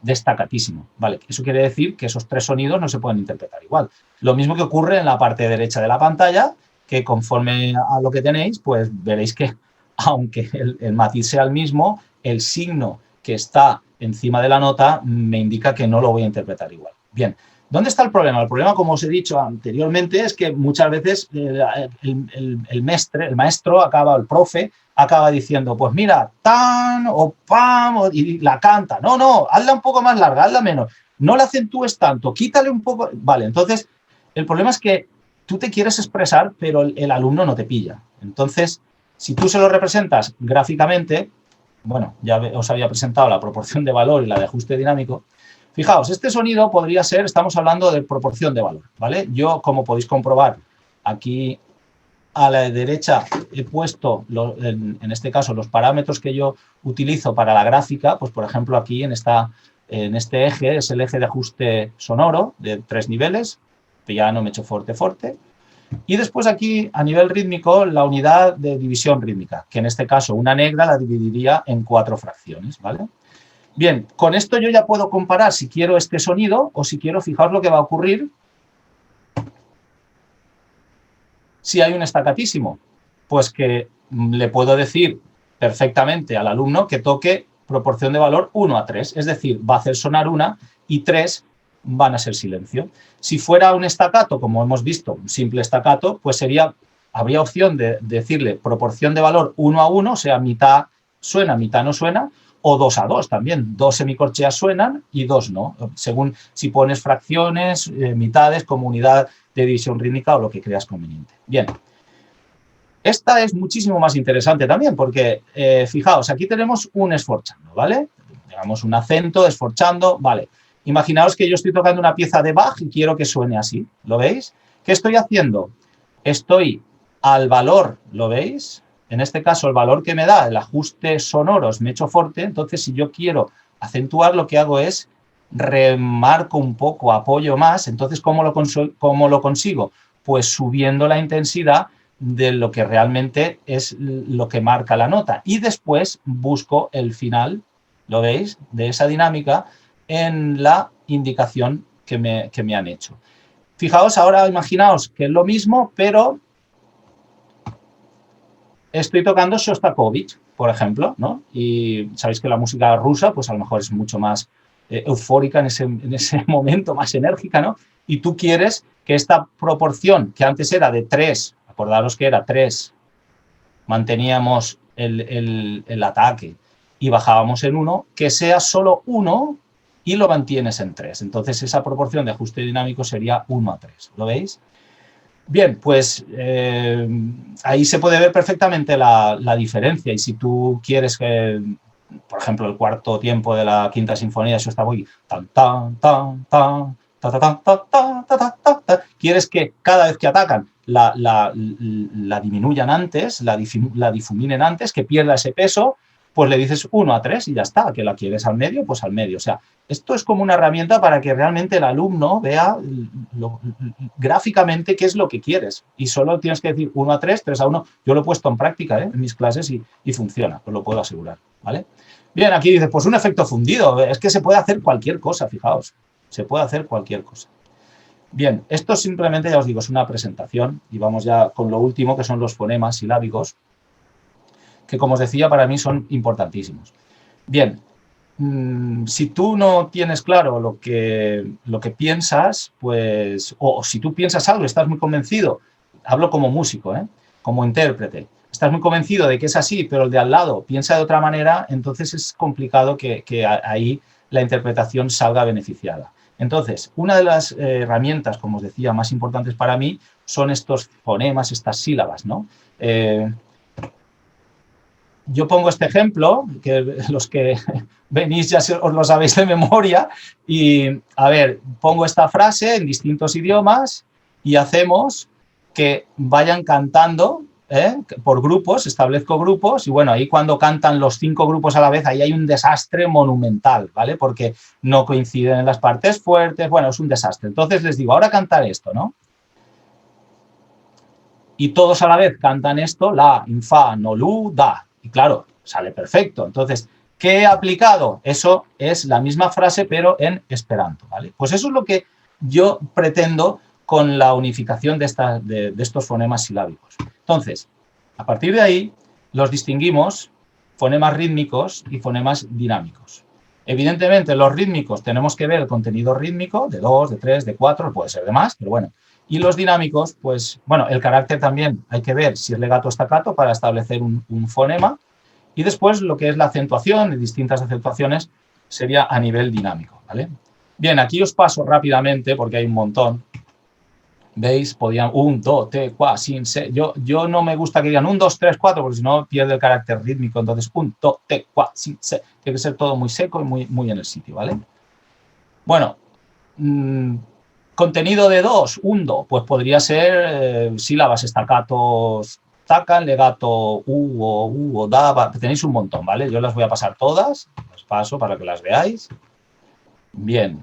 staccatísimo, ¿vale? Eso quiere decir que esos 3 sonidos no se pueden interpretar igual. Lo mismo que ocurre en la parte derecha de la pantalla, que conforme a lo que tenéis, pues veréis que aunque el matiz sea el mismo, el signo que está encima de la nota me indica que no lo voy a interpretar igual. Bien, ¿dónde está el problema? El problema, como os he dicho anteriormente, es que muchas veces el maestro el profe acaba diciendo, pues mira, tan o pam, y la canta. No, hazla un poco más larga, hazla menos. No la acentúes tanto, quítale un poco. Vale, entonces, el problema es que tú te quieres expresar, pero el alumno no te pilla. Entonces, si tú se lo representas gráficamente, bueno, ya os había presentado la proporción de valor y la de ajuste dinámico. Fijaos, este sonido podría ser, estamos hablando de proporción de valor, ¿vale? Yo, como podéis comprobar, aquí a la derecha he puesto, en este caso, los parámetros que yo utilizo para la gráfica. Pues, por ejemplo, aquí en este eje es el eje de ajuste sonoro de 3 niveles, piano, mecho, forte, forte. Y después aquí, a nivel rítmico, la unidad de división rítmica, que en este caso una negra la dividiría en 4 fracciones, ¿vale? Bien, con esto yo ya puedo comparar si quiero este sonido o si quiero, fijaos lo que va a ocurrir si hay un staccatísimo. Pues que le puedo decir perfectamente al alumno que toque proporción de valor 1 a 3, es decir, va a hacer sonar una y 3 van a ser silencio. Si fuera un staccato, como hemos visto, un simple staccato, pues habría opción de decirle proporción de valor 1 a 1, o sea, mitad suena, mitad no suena, o 2 a 2 también. 2 semicorcheas suenan y 2 no, según si pones fracciones, mitades como unidad de división rítmica o lo que creas conveniente. Bien. Esta es muchísimo más interesante también porque, fijaos, aquí tenemos un esforchando, ¿vale? Digamos un acento, esforchando, ¿vale? Imaginaos que yo estoy tocando una pieza de Bach y quiero que suene así, ¿lo veis? ¿Qué estoy haciendo? Estoy al valor, ¿lo veis? En este caso, el valor que me da el ajuste sonoro es mecho forte, entonces si yo quiero acentuar, lo que hago es remarco un poco, apoyo más, entonces ¿cómo lo consigo? Pues subiendo la intensidad de lo que realmente es lo que marca la nota. Y después busco el final, ¿lo veis?, de esa dinámica en la indicación que me han hecho. Fijaos, ahora imaginaos que es lo mismo, pero estoy tocando Shostakovich, por ejemplo, ¿no? Y sabéis que la música rusa, pues a lo mejor es mucho más eufórica en ese momento, más enérgica, ¿no? Y tú quieres que esta proporción, que antes era de 3, acordaros que era 3, manteníamos el ataque y bajábamos en 1, que sea solo 1 y lo mantienes en 3. Entonces, esa proporción de ajuste dinámico sería 1 a 3. ¿Lo veis? Bien, pues ahí se puede ver perfectamente la diferencia. Y si tú quieres que, por ejemplo, el cuarto tiempo de la quinta sinfonía de Shostakovich, tan, tan, tan, tan, ta, ta, ta, ta, ta, ta, ta, ta, quieres que cada vez que atacan la disminuyan antes, la difuminen antes, que pierda ese peso, pues le dices 1 a 3 y ya está. Que la quieres al medio, pues al medio. O sea, esto es como una herramienta para que realmente el alumno vea gráficamente qué es lo que quieres. Y solo tienes que decir 1 a 3, 3 a 1. Yo lo he puesto en práctica en mis clases y funciona, os lo puedo asegurar, ¿vale? Bien, aquí dice, pues un efecto fundido. Es que se puede hacer cualquier cosa, fijaos. Se puede hacer cualquier cosa. Bien, esto simplemente, ya os digo, es una presentación y vamos ya con lo último, que son los fonemas silábicos, que, como os decía, para mí son importantísimos. Bien, si tú no tienes claro lo que piensas, pues, o si tú piensas algo, estás muy convencido, hablo como músico, como intérprete, estás muy convencido de que es así, pero el de al lado piensa de otra manera, entonces es complicado que ahí la interpretación salga beneficiada. Entonces, una de las herramientas, como os decía, más importantes para mí son estos fonemas, estas sílabas, ¿no? Yo pongo este ejemplo, que los que venís ya os lo sabéis de memoria, y a ver, pongo esta frase en distintos idiomas y hacemos que vayan cantando por grupos, establezco grupos, y bueno, ahí cuando cantan los 5 grupos a la vez, ahí hay un desastre monumental, ¿vale? Porque no coinciden en las partes fuertes, bueno, es un desastre. Entonces les digo, ahora cantar esto, ¿no? Y todos a la vez cantan esto, la, in, fa, no, lu, da. Y claro, sale perfecto. Entonces, ¿qué he aplicado? Eso es la misma frase, pero en esperanto, ¿vale? Pues eso es lo que yo pretendo con la unificación de estos fonemas silábicos. Entonces, a partir de ahí, los distinguimos fonemas rítmicos y fonemas dinámicos. Evidentemente, los rítmicos tenemos que ver el contenido rítmico de 2, de 3, de 4, puede ser de más, pero bueno. Y los dinámicos, pues, bueno, el carácter también hay que ver si es legato o staccato para establecer un fonema. Y después lo que es la acentuación, y distintas acentuaciones, sería a nivel dinámico, ¿vale? Bien, aquí os paso rápidamente porque hay un montón. ¿Veis? Podían 1, 2, 3, 4, 5, 6. Yo no me gusta que digan 1, 2, 3, 4 porque si no pierde el carácter rítmico. Entonces, 1, 2, 3, 4, 5, 6. Tiene que ser todo muy seco y muy en el sitio, ¿vale? Bueno, contenido de 2, 1, pues podría ser sílabas staccatos, tacan, legato, u o da, tenéis un montón, ¿vale? Yo las voy a pasar todas, las paso para que las veáis. Bien.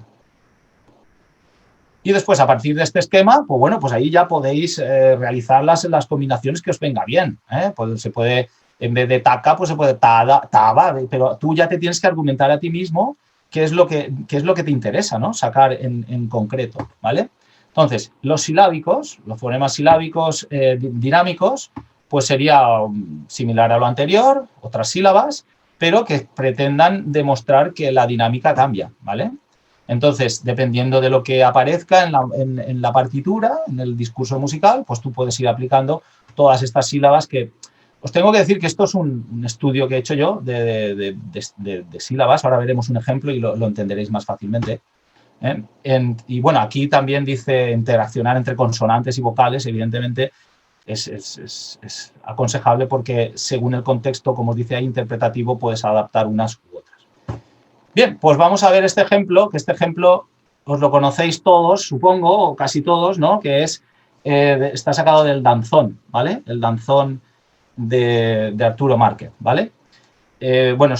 Y después, a partir de este esquema, pues bueno, pues ahí ya podéis realizar las combinaciones que os venga bien, Pues se puede, en vez de taca, pues se puede taba, pero tú ya te tienes que argumentar a ti mismo qué es lo que te interesa, ¿no? Sacar en concreto, ¿vale? Entonces, los silábicos, los fonemas silábicos dinámicos, pues sería similar a lo anterior, otras sílabas, pero que pretendan demostrar que la dinámica cambia, ¿vale? Entonces, dependiendo de lo que aparezca en la partitura, en el discurso musical, pues tú puedes ir aplicando todas estas sílabas que os tengo que decir que esto es un estudio que he hecho yo de sílabas. Ahora veremos un ejemplo y lo entenderéis más fácilmente. Y bueno, aquí también dice interaccionar entre consonantes y vocales. Evidentemente es aconsejable porque según el contexto, como os dice ahí, interpretativo, puedes adaptar unas u otras. Bien, pues vamos a ver este ejemplo, que este ejemplo os lo conocéis todos, supongo, o casi todos, ¿no? Que está sacado del danzón, ¿vale? El danzón de Arturo Márquez, ¿vale? Bueno,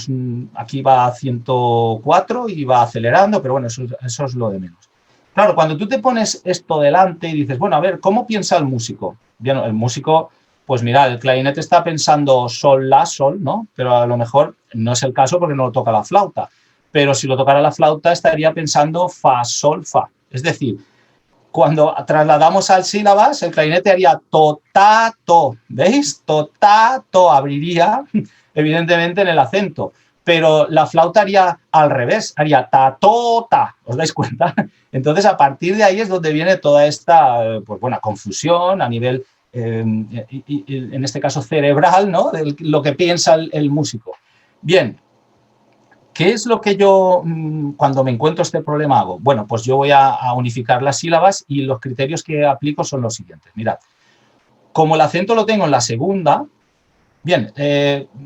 aquí va a 104 y va acelerando, pero bueno, eso es lo de menos. Claro, cuando tú te pones esto delante y dices, bueno, a ver, ¿cómo piensa el músico? Bien, el músico, pues mira, el clarinete está pensando sol, la, sol, ¿no? Pero a lo mejor no es el caso porque no lo toca la flauta. Pero si lo tocara la flauta estaría pensando fa, sol, fa. Es decir, cuando trasladamos al sílabas, el clarinete haría to, ta, to. ¿Veis? To, ta, to. Abriría, evidentemente, en el acento. Pero la flauta haría al revés, haría ta, to, ta. ¿Os dais cuenta? Entonces, a partir de ahí es donde viene toda esta pues, buena confusión a nivel, en este caso, cerebral, ¿no? De lo que piensa el músico. Bien. ¿Qué es lo que yo, cuando me encuentro este problema, hago? Bueno, pues yo voy a unificar las sílabas y los criterios que aplico son los siguientes. Mirad, como el acento lo tengo en la segunda, bien,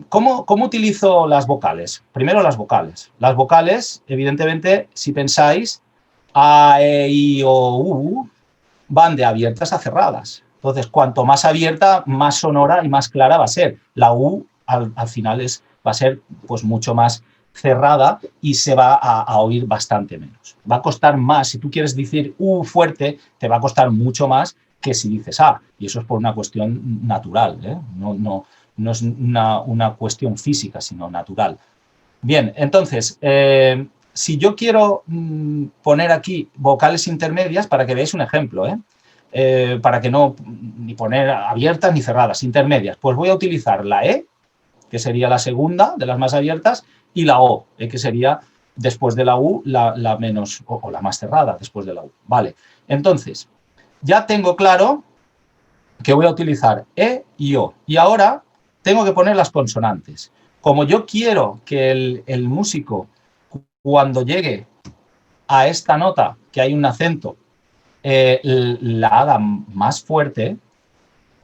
¿cómo utilizo las vocales? Primero las vocales. Las vocales, evidentemente, si pensáis, A, E, I, O, U, van de abiertas a cerradas. Entonces, cuanto más abierta, más sonora y más clara va a ser. La U, al final, va a ser pues mucho más cerrada y se va a oír bastante menos. Va a costar más, si tú quieres decir U fuerte, te va a costar mucho más que si dices A, y eso es por una cuestión natural, ¿eh? No es una cuestión física, sino natural. Bien, entonces, si yo quiero poner aquí vocales intermedias, para que veáis un ejemplo, para que no ni poner abiertas ni cerradas, intermedias, pues voy a utilizar la E, que sería la segunda de las más abiertas, y la O, que sería después de la U la menos o la más cerrada después de la U. Vale, entonces ya tengo claro que voy a utilizar E y O. Y ahora tengo que poner las consonantes. Como yo quiero que el músico, cuando llegue a esta nota, que hay un acento, la haga más fuerte,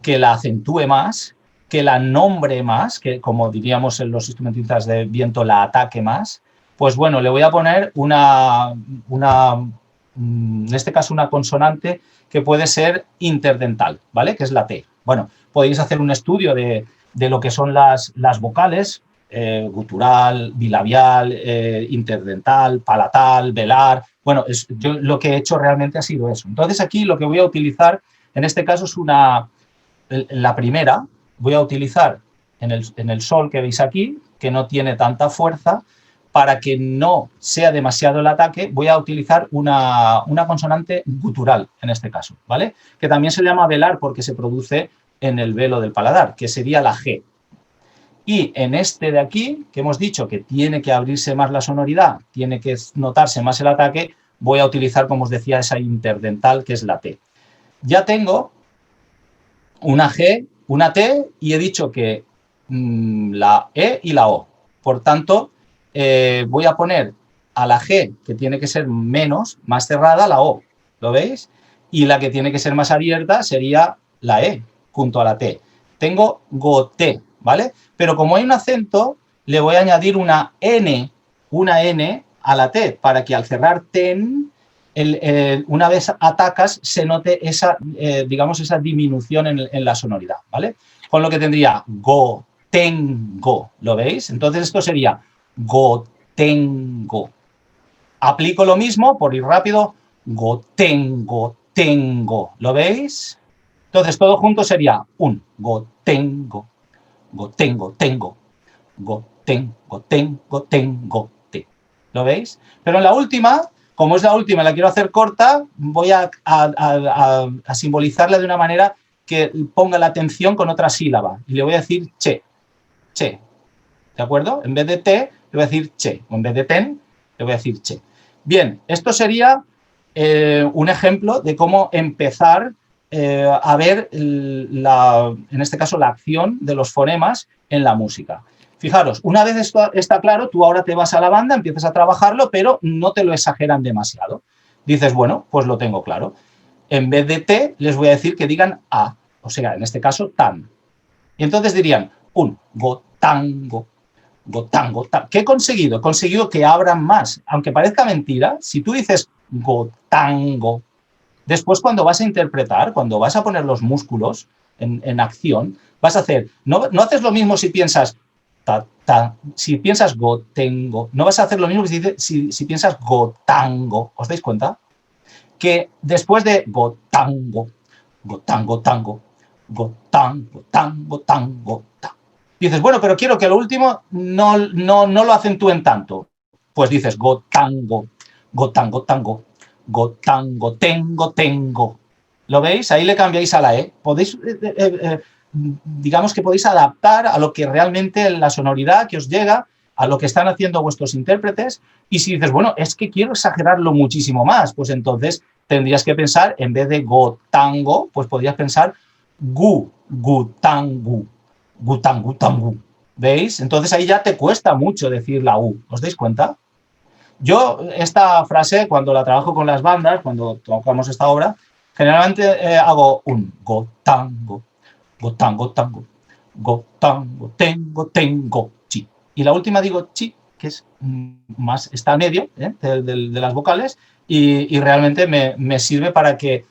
que la acentúe más, que la nombre más, que como diríamos en los instrumentistas de viento, la ataque más, pues bueno, le voy a poner en este caso una consonante que puede ser interdental, ¿vale? Que es la T. Bueno, podéis hacer un estudio de lo que son las vocales, gutural, bilabial, interdental, palatal, velar. Bueno, yo lo que he hecho realmente ha sido eso. Entonces aquí lo que voy a utilizar en este caso es la primera, voy a utilizar en el sol que veis aquí, que no tiene tanta fuerza, para que no sea demasiado el ataque, voy a utilizar una consonante gutural en este caso, ¿vale? Que también se llama velar porque se produce en el velo del paladar, que sería la G. Y en este de aquí, que hemos dicho que tiene que abrirse más la sonoridad, tiene que notarse más el ataque, voy a utilizar, como os decía, esa interdental, que es la T. Ya tengo una G, una T y he dicho que la E y la O. Por tanto, voy a poner a la G, que tiene que ser menos, más cerrada, la O. ¿Lo veis? Y la que tiene que ser más abierta sería la E, junto a la T. Tengo goté, ¿vale? Pero como hay un acento, le voy a añadir una N a la T, para que al cerrar ten, una vez atacas, se note esa, digamos, esa disminución en la sonoridad, ¿vale? Con lo que tendría go, tengo, ¿lo veis? Entonces esto sería go, tengo. Aplico lo mismo, por ir rápido, go, tengo, tengo, ¿lo veis? Entonces todo junto sería un go, tengo, tengo, go, tengo, te. ¿Lo veis? Pero en la última, como es la última y la quiero hacer corta, voy a simbolizarla de una manera que ponga la atención con otra sílaba. Y le voy a decir che, che. ¿De acuerdo? En vez de te, le voy a decir che. O en vez de ten, le voy a decir che. Bien, esto sería un ejemplo de cómo empezar a ver, en este caso, la acción de los fonemas en la música. Fijaros, una vez esto está claro, tú ahora te vas a la banda, empiezas a trabajarlo, pero no te lo exageran demasiado. Dices, bueno, pues lo tengo claro. En vez de T, les voy a decir que digan A, o sea, en este caso, tan. Y entonces dirían, un gotango, gotango, tan. ¿Qué he conseguido? He conseguido que abran más. Aunque parezca mentira, si tú dices gotango, después cuando vas a interpretar, cuando vas a poner los músculos en acción, vas a hacer, no haces lo mismo si piensas ta, ta, si piensas gotengo, no vas a hacer lo mismo que si piensas gotango. ¿Os dais cuenta? Que después de gotango, gotango, tango, gotango, tango, tango, tango, dices, bueno, pero quiero que lo último no lo acentúen tanto. Pues dices gotango, gotango, tango, gotango, tengo, tengo. ¿Lo veis? Ahí le cambiáis a la E. Podéis, digamos que podéis adaptar a lo que realmente la sonoridad que os llega, a lo que están haciendo vuestros intérpretes. Y si dices, bueno, es que quiero exagerarlo muchísimo más, pues entonces tendrías que pensar, en vez de gotango, pues podrías pensar gutangu, gutangu, tangu. ¿Veis? Entonces ahí ya te cuesta mucho decir la U. ¿Os dais cuenta? Yo esta frase, cuando la trabajo con las bandas, cuando tocamos esta obra, generalmente hago un gotango, gotango, tango, gotango, tengo, chi. Y la última digo chi, que es más, está al medio de las vocales, y realmente me sirve para que,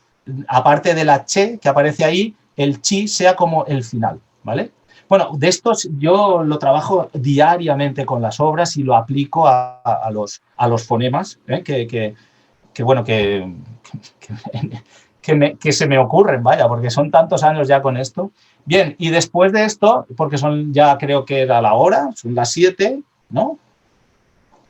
aparte de la che que aparece ahí, el chi sea como el final, ¿vale? Bueno, de estos yo lo trabajo diariamente con las obras y lo aplico a los fonemas, que se me ocurren, vaya, porque son tantos años ya con esto. Bien, y después de esto, porque son ya creo que era la hora, son las 7, ¿no?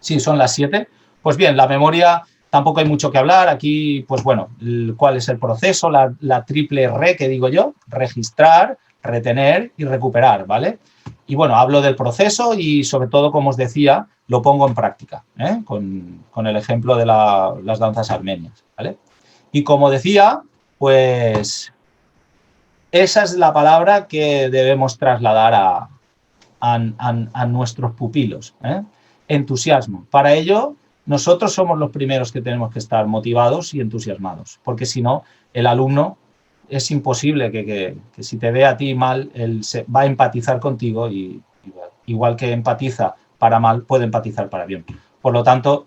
Sí, son las 7. Pues bien, la memoria tampoco hay mucho que hablar. Aquí, pues bueno, cuál es el proceso, la triple R que digo yo, registrar, retener y recuperar, ¿vale? Y bueno, hablo del proceso y sobre todo, como os decía, lo pongo en práctica, con el ejemplo de las danzas armenias, ¿vale? Y como decía, pues esa es la palabra que debemos trasladar a nuestros pupilos, entusiasmo. Para ello, nosotros somos los primeros que tenemos que estar motivados y entusiasmados, porque si no, el alumno es imposible que si te ve a ti mal, él va a empatizar contigo y igual que empatiza para mal, puede empatizar para bien. Por lo tanto,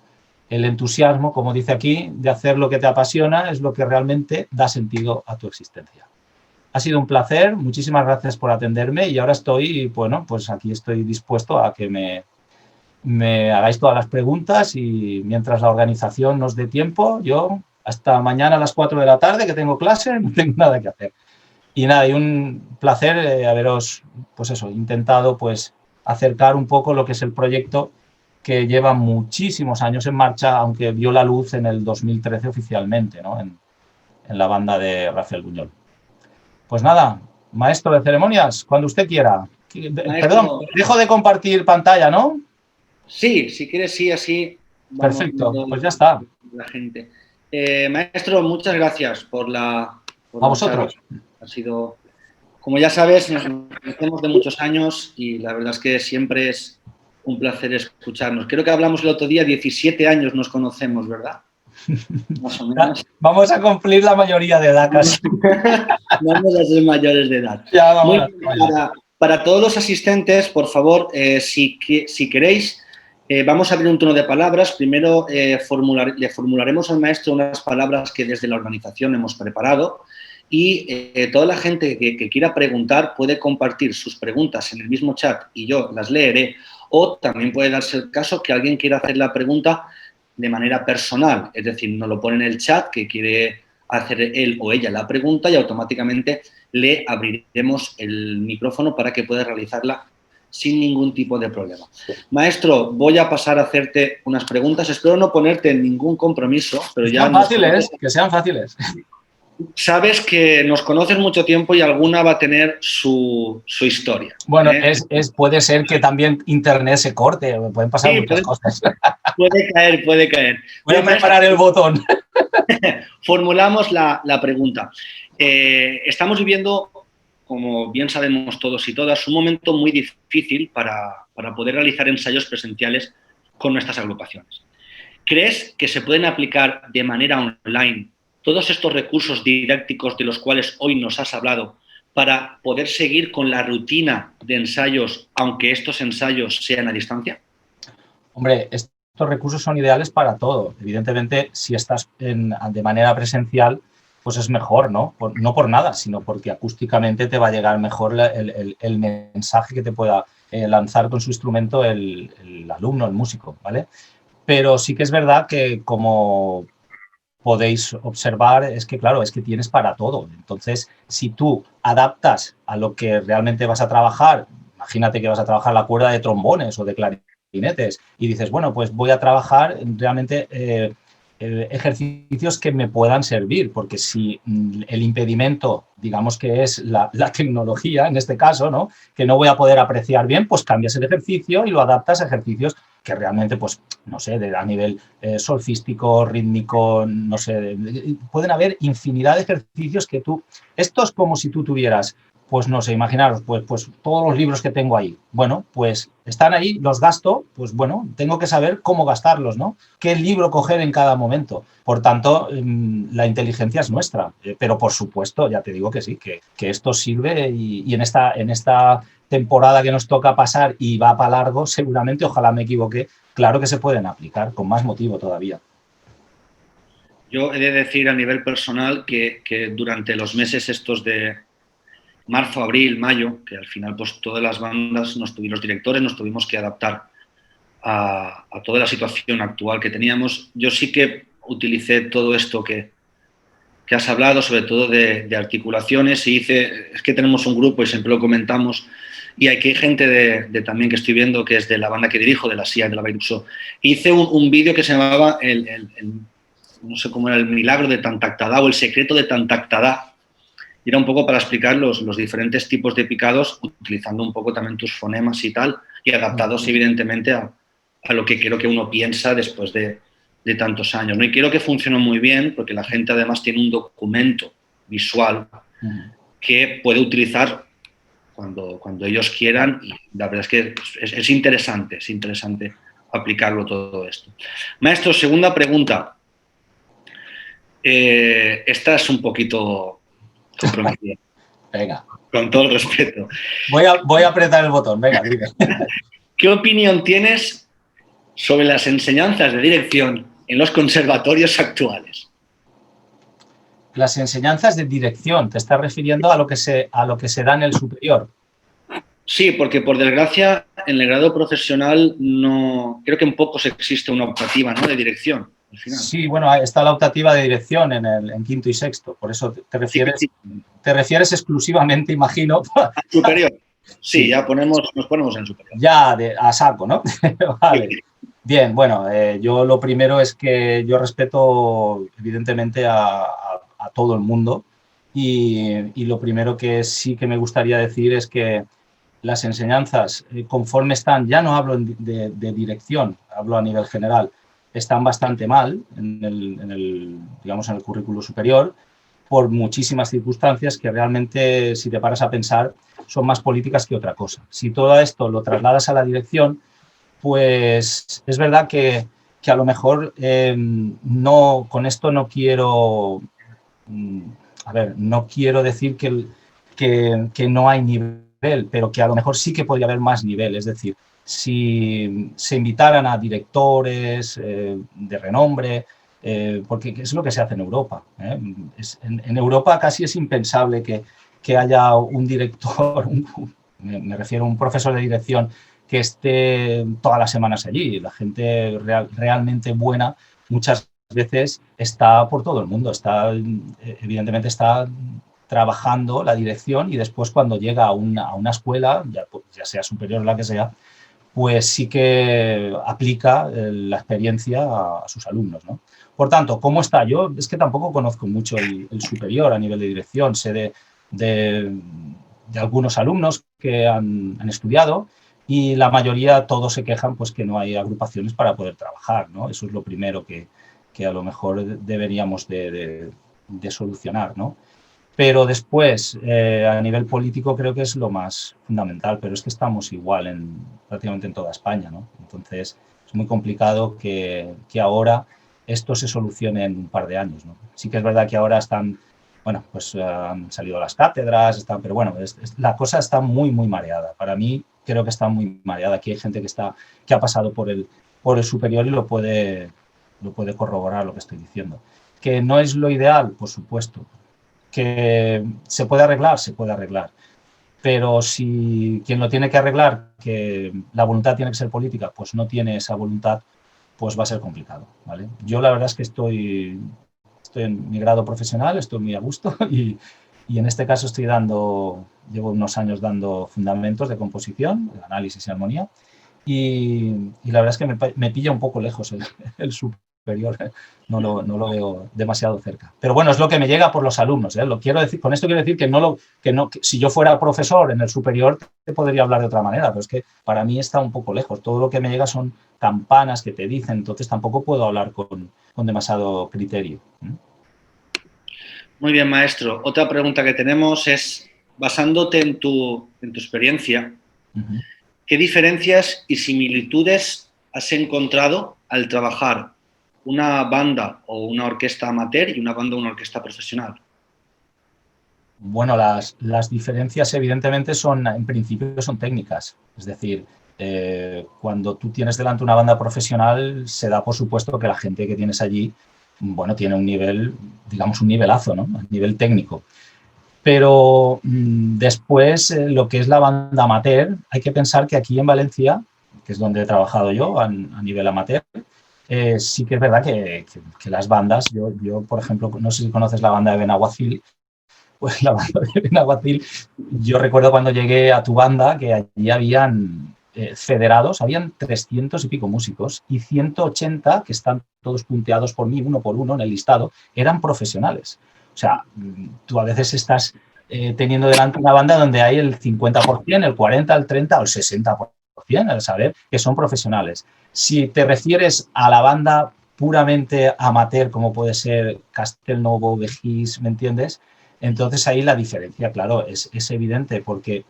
el entusiasmo, como dice aquí, de hacer lo que te apasiona es lo que realmente da sentido a tu existencia. Ha sido un placer, muchísimas gracias por atenderme y ahora estoy, bueno, pues aquí estoy dispuesto a que me hagáis todas las preguntas y mientras la organización nos dé tiempo, yo hasta mañana a las 4 de la tarde que tengo clase, no tengo nada que hacer. Y nada, y un placer haberos, pues eso, intentado pues acercar un poco lo que es el proyecto que lleva muchísimos años en marcha, aunque vio la luz en el 2013 oficialmente, ¿no? En la banda de Rafael Buñol. Pues nada, maestro de ceremonias, cuando usted quiera. Maestro, perdón, dejo de compartir pantalla, ¿no? Sí, si quieres, sí, así. Perfecto, pues ya está. La gente. Maestro, muchas gracias por la vosotros. Charla. Ha sido, como ya sabes, nos conocemos de muchos años y la verdad es que siempre es un placer escucharnos. Creo que hablamos el otro día, 17 años nos conocemos, ¿verdad? Más o menos. Vamos a cumplir la mayoría de edad casi. Vamos a ser mayores de edad. Ya, vamos para todos los asistentes, por favor, si queréis, vamos a abrir un turno de palabras. Primero le formularemos al maestro unas palabras que desde la organización hemos preparado y toda la gente que quiera preguntar puede compartir sus preguntas en el mismo chat y yo las leeré, o también puede darse el caso que alguien quiera hacer la pregunta de manera personal, es decir, nos lo pone en el chat que quiere hacer él o ella la pregunta y automáticamente le abriremos el micrófono para que pueda realizarla sin ningún tipo de problema. Maestro, voy a pasar a hacerte unas preguntas. Espero no ponerte en ningún compromiso, pero ya... Fáciles, que sean fáciles. sabes que nos conoces mucho tiempo y alguna va a tener su historia. Bueno, puede ser que también Internet se corte, pueden pasar Sí, muchas cosas. puede caer, puede caer. Voy a preparar el botón. Formulamos la pregunta. Estamos viviendo, como bien sabemos todos y todas, un momento muy difícil para poder realizar ensayos presenciales con nuestras agrupaciones. ¿Crees que se pueden aplicar de manera online todos estos recursos didácticos de los cuales hoy nos has hablado para poder seguir con la rutina de ensayos, aunque estos ensayos sean a distancia? Hombre, estos recursos son ideales para todo. Evidentemente, si estás de manera presencial, pues es mejor, ¿no? No por nada, sino porque acústicamente te va a llegar mejor el mensaje que te pueda lanzar con su instrumento el alumno, el músico, ¿vale? Pero sí que es verdad que, como podéis observar, es que, claro, es que tienes para todo. Entonces, si tú adaptas a lo que realmente vas a trabajar, imagínate que vas a trabajar la cuerda de trombones o de clarinetes y dices, bueno, pues voy a trabajar realmente ejercicios que me puedan servir, porque si el impedimento, digamos que es la tecnología, en este caso, ¿no?, que no voy a poder apreciar bien, pues cambias el ejercicio y lo adaptas a ejercicios que realmente, pues, no sé, a nivel solfístico, rítmico, no sé, pueden haber infinidad de ejercicios que tú, esto es como si tú tuvieras, pues no sé, imaginaros, pues todos los libros que tengo ahí, bueno, pues están ahí, los gasto, pues bueno, tengo que saber cómo gastarlos, ¿no? Qué libro coger en cada momento. Por tanto, la inteligencia es nuestra, pero por supuesto, ya te digo que sí, que esto sirve y en esta temporada que nos toca pasar y va para largo, seguramente, ojalá me equivoque, claro que se pueden aplicar, con más motivo todavía. Yo he de decir a nivel personal que durante los meses estos de marzo, abril, mayo, que al final pues todas las bandas, los directores nos tuvimos que adaptar a toda la situación actual que teníamos, yo sí que utilicé todo esto que has hablado, sobre todo de articulaciones, y es que tenemos un grupo y siempre lo comentamos, y hay gente también que estoy viendo que es de la banda que dirijo, de la SIA, de la Bairuxo. Hice un vídeo que se llamaba no sé cómo era, el milagro de Tantactadá o el secreto de Tantactadá. Y era un poco para explicar los diferentes tipos de picados, utilizando un poco también tus fonemas y tal, y adaptados evidentemente a lo que creo que uno piensa después de tantos años, ¿no? Y creo que funcionó muy bien porque la gente además tiene un documento visual que puede utilizar cuando ellos quieran, y la verdad es que es interesante aplicarlo todo esto. Maestro, segunda pregunta. Esta es un poquito comprometida. Venga. Con todo el respeto. Voy a apretar el botón, venga, dime. ¿Qué opinión tienes sobre las enseñanzas de dirección en los conservatorios actuales? Las enseñanzas de dirección, ¿te estás refiriendo a lo que se da en el superior? Sí, porque por desgracia en el grado profesional no, creo que en pocos existe una optativa, ¿no?, de dirección. Al final. Sí, bueno, está la optativa de dirección en quinto y sexto, por eso te refieres exclusivamente, imagino. ¿Al superior? Sí, ya nos ponemos en superior. Ya a saco, ¿no? Vale. Sí. Bien, bueno, yo lo primero es que yo respeto evidentemente a todo el mundo y lo primero que sí que me gustaría decir es que las enseñanzas, conforme están, ya no hablo de dirección, hablo a nivel general, están bastante mal digamos, en el currículo superior por muchísimas circunstancias que realmente, si te paras a pensar, son más políticas que otra cosa. Si todo esto lo trasladas a la dirección, pues es verdad que a lo mejor con esto no quiero, no quiero decir que no hay nivel, pero que a lo mejor sí que podría haber más nivel. Es decir, si se invitaran a directores de renombre, porque es lo que se hace en Europa. En Europa casi es impensable que haya un director, me refiero a un profesor de dirección, que esté todas las semanas allí. La gente realmente buena muchas veces está por todo el mundo, evidentemente está trabajando la dirección y después cuando llega a una escuela, ya sea superior o la que sea, pues sí que aplica la experiencia a sus alumnos, ¿no? Por tanto, ¿cómo está? Yo es que tampoco conozco mucho el superior a nivel de dirección, sé de algunos alumnos que han estudiado y la mayoría todos se quejan pues que no hay agrupaciones para poder trabajar, ¿no? Eso es lo primero que a lo mejor deberíamos de solucionar, ¿no? Pero después, a nivel político, creo que es lo más fundamental, pero es que estamos igual prácticamente en toda España, ¿no? Entonces, es muy complicado que ahora esto se solucione en un par de años, ¿no? Sí que es verdad que ahora están, bueno, pues han salido las cátedras, pero bueno, la cosa está muy, muy mareada. Para mí, creo que está muy mareada. Aquí hay gente que ha pasado por el superior y lo puede corroborar lo que estoy diciendo. Que no es lo ideal, por supuesto. Que se puede arreglar, pero si quien lo tiene que arreglar, que la voluntad tiene que ser política, pues no tiene esa voluntad, pues va a ser complicado, ¿vale? Yo la verdad es que estoy en mi grado profesional, estoy muy a gusto y en este caso llevo unos años dando fundamentos de composición, de análisis y armonía, y la verdad es que me pilla un poco lejos el superior, no lo veo demasiado cerca. Pero bueno, es lo que me llega por los alumnos, ¿eh? Con esto quiero decir que si yo fuera profesor en el superior te podría hablar de otra manera, pero es que para mí está un poco lejos. Todo lo que me llega son campanas que te dicen, entonces tampoco puedo hablar con demasiado criterio. Muy bien, maestro. Otra pregunta que tenemos es, basándote en tu experiencia, ¿qué diferencias y similitudes has encontrado al trabajar una banda o una orquesta amateur y una banda o una orquesta profesional? Bueno, las diferencias evidentemente en principio son técnicas. Es decir, cuando tú tienes delante una banda profesional, se da por supuesto que la gente que tienes allí, bueno, tiene un nivel, digamos, un nivelazo, ¿no? A nivel técnico. Pero después, lo que es la banda amateur, hay que pensar que aquí en Valencia, que es donde he trabajado yo a nivel amateur, sí que es verdad que las bandas, yo, por ejemplo, no sé si conoces la banda de Benaguacil, pues la banda de Benaguacil, yo recuerdo cuando llegué a tu banda que allí habían federados, habían 300 y pico músicos y 180, que están todos punteados por mí, uno por uno en el listado, eran profesionales. O sea, tú a veces estás teniendo delante una banda donde hay el 50%, el 40%, el 30% o el 60%, al saber que son profesionales. Si te refieres a la banda puramente amateur, como puede ser Castelnuovo, Begís, ¿me entiendes? Entonces ahí la diferencia, claro, es evidente porque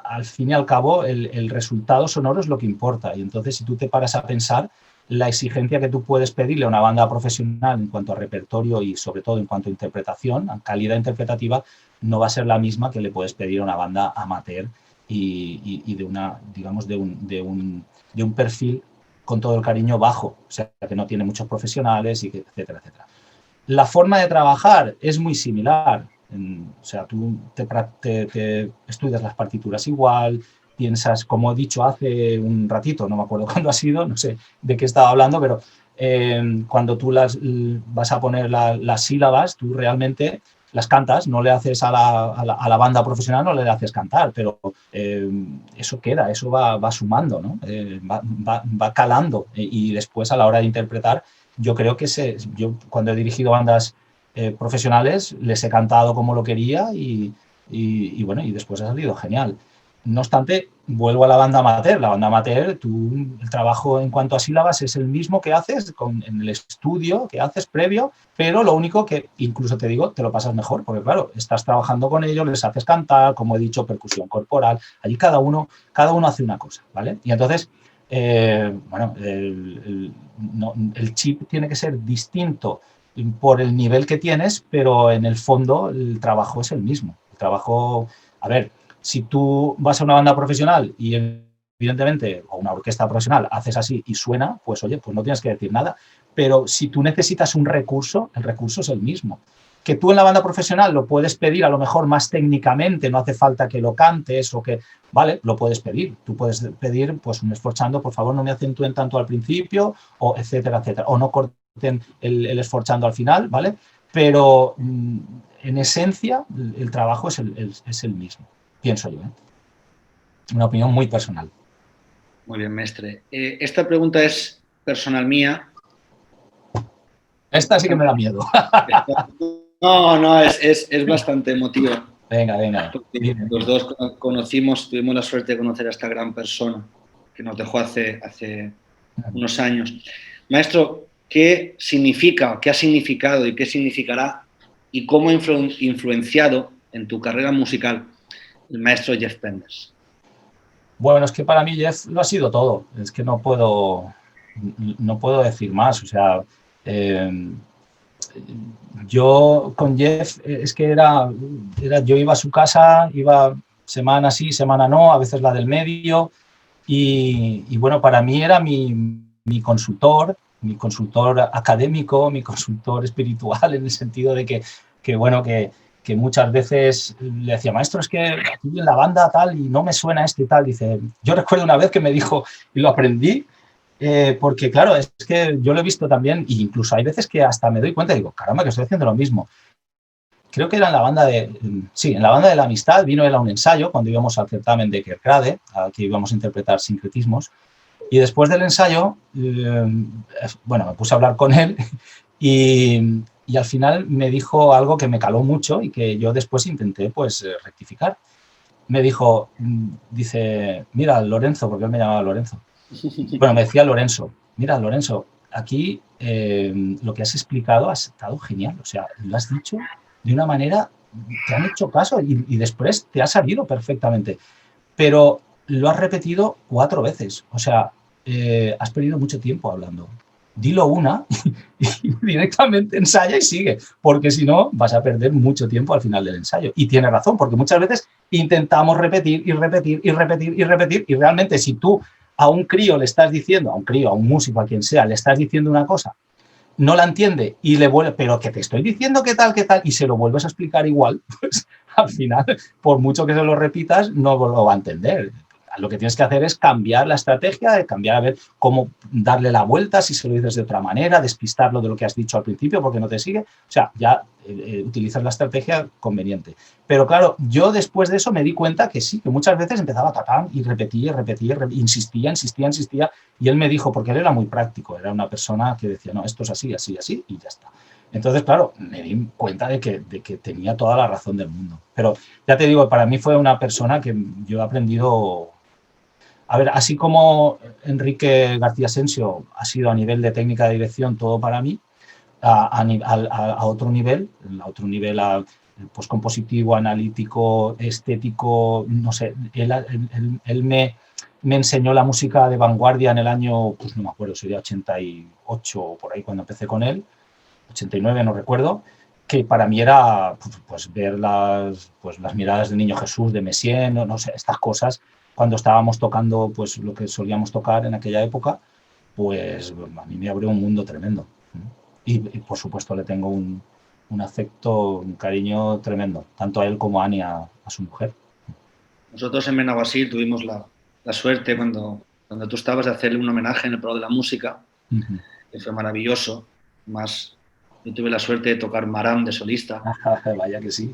al fin y al cabo el resultado sonoro es lo que importa y entonces si tú te paras a pensar la exigencia que tú puedes pedirle a una banda profesional en cuanto a repertorio y sobre todo en cuanto a interpretación, a calidad interpretativa, no va a ser la misma que le puedes pedir a una banda amateur y de digamos, de un perfil con todo el cariño bajo, o sea, que no tiene muchos profesionales, y etcétera, etcétera. La forma de trabajar es muy similar. O sea, tú te estudias las partituras igual, piensas, como he dicho hace un ratito, no me acuerdo cuándo ha sido, no sé de qué estaba hablando, pero cuando tú vas a poner las sílabas, tú realmente las cantas, no le haces a la banda profesional, no le haces cantar, pero eso queda, eso va sumando, ¿no? Va calando y después a la hora de interpretar yo creo que yo cuando he dirigido bandas profesionales les he cantado como lo quería y bueno, y después ha salido genial. No obstante, vuelvo a la banda amateur. La banda amateur, el trabajo en cuanto a sílabas es el mismo que haces en el estudio, que haces previo, pero lo único que, incluso te digo, te lo pasas mejor, porque claro, estás trabajando con ellos, les haces cantar, como he dicho, percusión corporal. Allí cada uno hace una cosa, ¿vale? Y entonces, bueno, el chip tiene que ser distinto por el nivel que tienes, pero en el fondo el trabajo es el mismo. El trabajo, a ver, si tú vas a una banda profesional y evidentemente, o una orquesta profesional, haces así y suena, pues oye, pues no tienes que decir nada. Pero si tú necesitas un recurso, el recurso es el mismo. Que tú en la banda profesional lo puedes pedir a lo mejor más técnicamente, no hace falta que lo cantes o que, vale, lo puedes pedir. Tú puedes pedir, pues un esforzando, por favor no me acentúen tanto al principio, o etcétera, etcétera. O no corten el esforzando al final, ¿vale? Pero en esencia el trabajo es el mismo, pienso yo, ¿eh? Una opinión muy personal. Muy bien, maestre. Esta pregunta es personal mía. Esta sí que me da miedo. No, es bastante emotiva. Venga. Dime. Los dos tuvimos la suerte de conocer a esta gran persona que nos dejó hace unos años. Maestro, ¿qué significa, qué ha significado y qué significará y cómo ha influenciado en tu carrera musical el maestro Jeff Penders? Bueno, es que para mí Jeff lo ha sido todo. Es que no puedo decir más. O sea, yo con Jeff es que yo iba a su casa, iba semana sí, semana no, a veces la del medio. Y bueno, para mí era mi consultor académico, mi consultor espiritual, en el sentido de que muchas veces le decía, maestro, es que aquí en la banda tal y no me suena esto y tal. Dice, yo recuerdo una vez que me dijo, y lo aprendí, porque claro, es que yo lo he visto también, e incluso hay veces que hasta me doy cuenta y digo, caramba, que estoy haciendo lo mismo. Creo que era en la banda de la Amistad, vino él a un ensayo cuando íbamos al certamen de Kerkrade, que íbamos a interpretar sincretismos, y después del ensayo, me puse a hablar con él y al final me dijo algo que me caló mucho y que yo después intenté rectificar. Me dijo, dice, mira, Lorenzo, porque él me llamaba Lorenzo. Bueno, me decía Lorenzo, mira, Lorenzo, aquí lo que has explicado ha estado genial, o sea, lo has dicho de una manera, te han hecho caso y después te ha salido perfectamente, pero lo has repetido 4 veces, o sea, has perdido mucho tiempo hablando. Dilo una y directamente ensaya y sigue, porque si no vas a perder mucho tiempo al final del ensayo. Y tiene razón, porque muchas veces intentamos repetir y realmente si tú a un crío le estás diciendo, a un músico, a quien sea, le estás diciendo una cosa, no la entiende y le vuelve, pero que te estoy diciendo qué tal, y se lo vuelves a explicar igual, pues al final, por mucho que se lo repitas, no lo va a entender. Lo que tienes que hacer es cambiar la estrategia, cambiar a ver cómo darle la vuelta, si se lo dices de otra manera, despistarlo de lo que has dicho al principio porque no te sigue. O sea, ya utilizas la estrategia conveniente. Pero claro, yo después de eso me di cuenta que sí, que muchas veces empezaba a tapar y repetía, insistía. Y él me dijo, porque él era muy práctico, era una persona que decía, no, esto es así, y ya está. Entonces, claro, me di cuenta de que tenía toda la razón del mundo. Pero ya te digo, para mí fue una persona que yo he aprendido. A ver, así como Enrique García Asensio ha sido a nivel de técnica de dirección todo para mí, a otro nivel, pues compositivo, analítico, estético, no sé, él me enseñó la música de vanguardia en el año, pues no me acuerdo, sería 88 o por ahí cuando empecé con él, 89 no recuerdo, que para mí era pues ver las miradas del Niño Jesús de Messiaen, no sé, estas cosas, cuando estábamos tocando pues lo que solíamos tocar en aquella época, pues a mí me abrió un mundo tremendo. Y por supuesto le tengo un afecto, un cariño tremendo, tanto a él como a Ani, a su mujer. Nosotros en Benaguasil tuvimos la suerte cuando tú estabas de hacerle un homenaje en el Prado de la Música, que fue maravilloso. Más, yo tuve la suerte de tocar Marán de solista. Vaya que sí.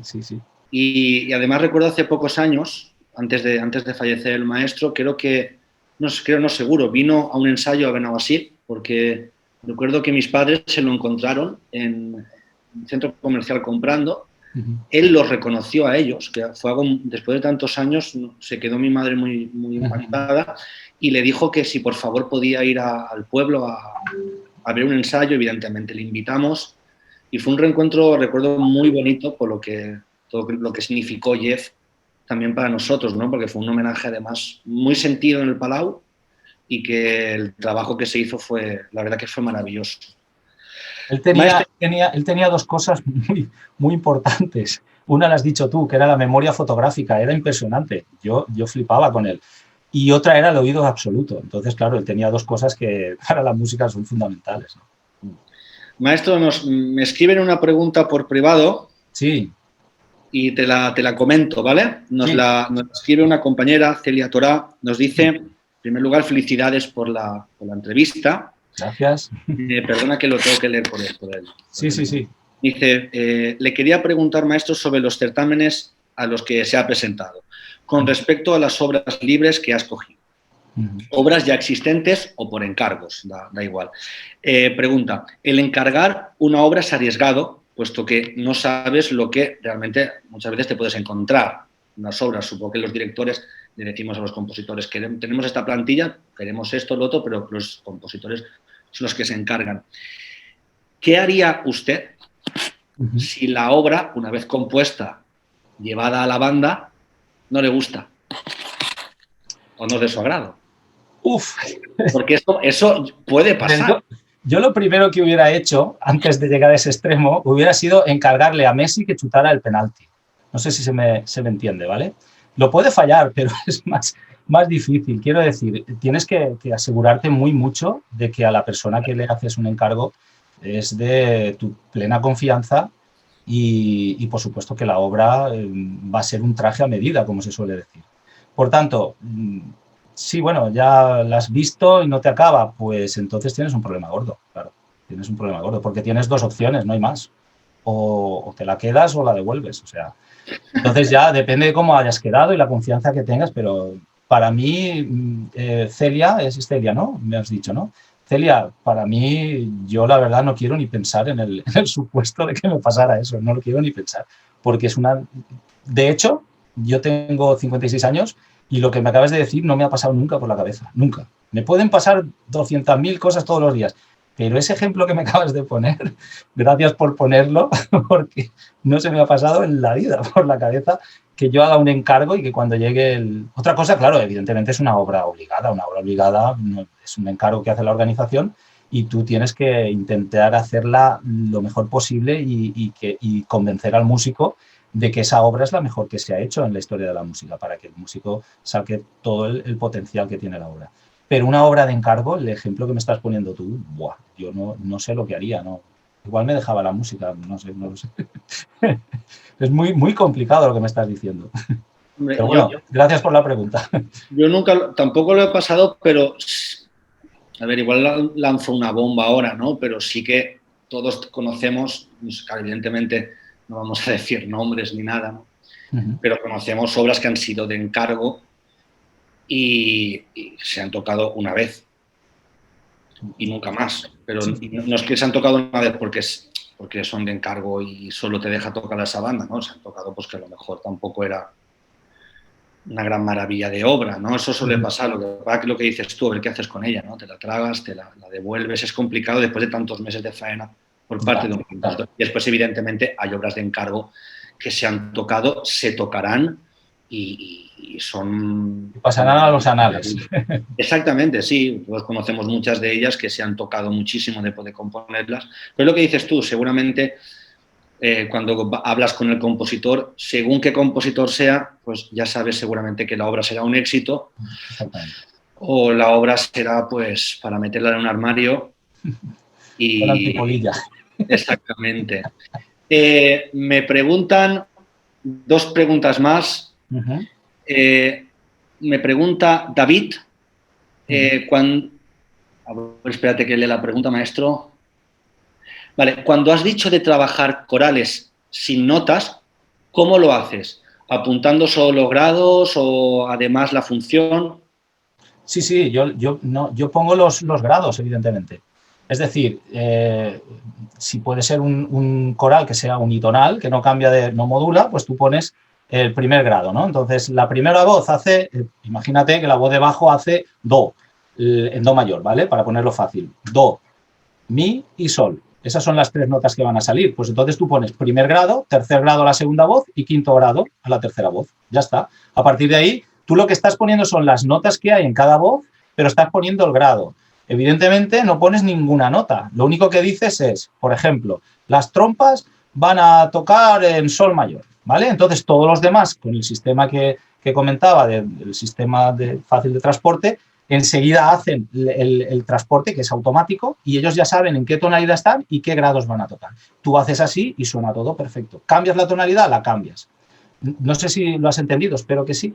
Y además recuerdo hace pocos años, antes de fallecer el maestro, no seguro, vino a un ensayo a Benaguasil, porque recuerdo que mis padres se lo encontraron en un centro comercial comprando. Él los reconoció a ellos, que fue algo, después de tantos años, se quedó mi madre muy impactada y le dijo que si por favor podía ir al pueblo a ver un ensayo. Evidentemente le invitamos y fue un reencuentro, recuerdo, muy bonito por todo lo que significó Jeff también para nosotros, ¿no? Porque fue un homenaje además muy sentido en el Palau y que el trabajo que se hizo la verdad que fue maravilloso. Él tenía 2 cosas muy importantes. Una la has dicho tú, que era la memoria fotográfica, era impresionante. Yo flipaba con él. Y otra era el oído absoluto. Entonces, claro, él tenía 2 cosas que para la música son fundamentales, ¿no? Maestro, me escriben una pregunta por privado. Sí. Y te la comento, ¿vale? Nos escribe una compañera, Celia Torá, nos dice, en primer lugar, felicidades por la entrevista. Gracias. Perdona que lo tengo que leer por él. Sí. Dice, le quería preguntar, maestro, sobre los certámenes a los que se ha presentado, con respecto a las obras libres que ha escogido. Obras ya existentes o por encargos, da igual. Pregunta, ¿el encargar una obra es arriesgado, puesto que no sabes lo que realmente muchas veces te puedes encontrar en las obras? Supongo que los directores le decimos a los compositores que tenemos esta plantilla, queremos esto, lo otro, pero los compositores son los que se encargan. ¿Qué haría usted si la obra, una vez compuesta, llevada a la banda, no le gusta o no es de su agrado? Porque eso puede pasar. Yo lo primero que hubiera hecho, antes de llegar a ese extremo, hubiera sido encargarle a Messi que chutara el penalti. No sé si se me entiende, ¿vale? Lo puede fallar, pero es más difícil. Quiero decir, tienes que asegurarte mucho de que a la persona que le haces un encargo es de tu plena confianza y por supuesto, que la obra va a ser un traje a medida, como se suele decir. Por tanto, sí, bueno, ya la has visto y no te acaba, pues entonces tienes un problema gordo, claro. Tienes un problema gordo, porque tienes dos opciones, no hay más. O te la quedas o la devuelves, o sea. Entonces ya depende de cómo hayas quedado y la confianza que tengas, pero para mí, Celia, es Celia, ¿no? Me has dicho, ¿no? Celia, para mí, yo la verdad no quiero ni pensar en el supuesto de que me pasara eso, no lo quiero ni pensar, porque es una... De hecho, yo tengo 56 años y lo que me acabas de decir no me ha pasado nunca por la cabeza, nunca. Me pueden pasar 200.000 cosas todos los días, pero ese ejemplo que me acabas de poner, gracias por ponerlo, porque no se me ha pasado en la vida por la cabeza que yo haga un encargo y que cuando llegue el... Otra cosa, claro, evidentemente es una obra obligada es un encargo que hace la organización y tú tienes que intentar hacerla lo mejor posible y convencer al músico de que esa obra es la mejor que se ha hecho en la historia de la música, para que el músico saque todo el potencial que tiene la obra. Pero una obra de encargo, el ejemplo que me estás poniendo tú, ¡buah! Yo no sé lo que haría, ¿no? Igual me dejaba la música, no lo sé. Es muy complicado lo que me estás diciendo. Hombre, pero bueno, gracias por la pregunta. Yo nunca, tampoco lo he pasado, pero, a ver, igual lanzo una bomba ahora, ¿no? Pero sí que todos conocemos, evidentemente no vamos a decir nombres ni nada, ¿no? Pero conocemos obras que han sido de encargo y se han tocado una vez y nunca más. Pero no es que se han tocado una vez porque son de encargo y solo te deja tocar a esa banda, ¿no? Se han tocado pues que a lo mejor tampoco era una gran maravilla de obra, ¿no? Eso suele pasar. Lo que dices tú, a ver qué haces con ella, ¿no? Te la tragas, te la devuelves. Es complicado después de tantos meses de faena por parte de un compositor. Y después, evidentemente, hay obras de encargo que se han tocado, se tocarán y son... Pasarán a los anales. Exactamente, sí. Todos conocemos muchas de ellas que se han tocado muchísimo de poder componerlas. Pero lo que dices tú, seguramente... cuando hablas con el compositor, según qué compositor sea, pues ya sabes seguramente que la obra será un éxito o la obra será pues para meterla en un armario y... Con antipolilla. Exactamente. Me preguntan dos preguntas más. Me pregunta David, a ver, espérate que lea la pregunta, maestro. Vale, cuando has dicho de trabajar corales sin notas, ¿cómo lo haces? ¿Apuntando solo los grados o además la función? Sí, yo pongo los grados, evidentemente. Es decir, si puede ser un coral que sea unitonal, que no cambia no modula, pues tú pones el primer grado, ¿no? Entonces, la primera voz hace, imagínate que la voz de bajo hace do, en do mayor, ¿vale? Para ponerlo fácil. Do, mi y sol. Esas son las tres notas que van a salir. Pues entonces tú pones primer grado, tercer grado a la segunda voz y quinto grado a la tercera voz. Ya está. A partir de ahí, tú lo que estás poniendo son las notas que hay en cada voz, pero estás poniendo el grado. Evidentemente no pones ninguna nota. Lo único que dices es, por ejemplo, las trompas van a tocar en sol mayor, ¿vale? Entonces todos los demás, con el sistema que comentaba, del sistema fácil de transporte, enseguida hacen el transporte, que es automático, y ellos ya saben en qué tonalidad están y qué grados van a tocar. Tú haces así y suena todo perfecto. ¿Cambias la tonalidad? La cambias. No sé si lo has entendido, espero que sí.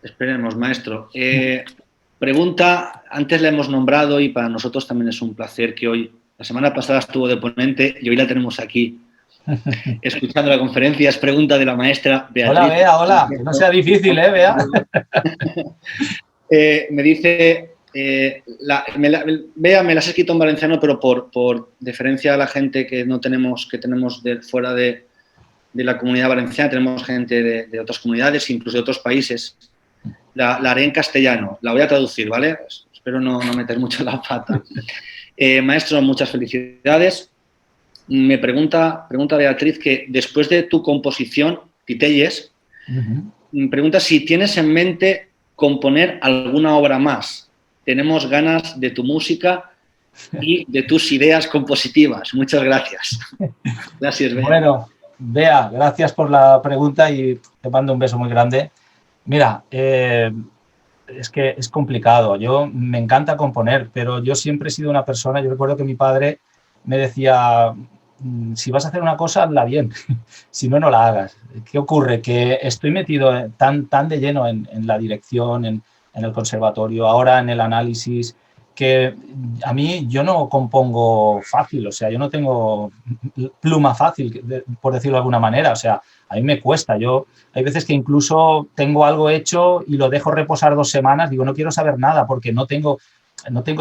Esperemos, maestro. Pregunta, antes la hemos nombrado y para nosotros también es un placer que hoy, la semana pasada estuvo de ponente y hoy la tenemos aquí escuchando la conferencia. Es pregunta de la maestra Beatriz. Hola, Bea, hola. Que no sea difícil, Bea. Me dice, Bea, me las he escrito en valenciano, pero por deferencia a la gente que tenemos fuera de la comunidad valenciana, tenemos gente de otras comunidades, incluso de otros países. La haré en castellano. La voy a traducir, ¿vale? Espero no meter mucho la pata. Maestro, muchas felicidades. Me pregunta Beatriz que después de tu composición, Titelles, pregunta si tienes en mente componer alguna obra más. Tenemos ganas de tu música y de tus ideas compositivas. Muchas gracias. Gracias, Bea. Bueno, Bea, gracias por la pregunta y te mando un beso muy grande. Mira, es que es complicado. Yo me encanta componer, pero yo siempre he sido una persona, yo recuerdo que mi padre me decía, si vas a hacer una cosa, hazla bien, si no, no la hagas. ¿Qué ocurre? Que estoy metido tan de lleno en la dirección, en el conservatorio, ahora en el análisis, que a mí yo no compongo fácil, o sea, yo no tengo pluma fácil, por decirlo de alguna manera, o sea, a mí me cuesta. Hay veces que incluso tengo algo hecho y lo dejo reposar 2 semanas, digo, no quiero saber nada porque no tengo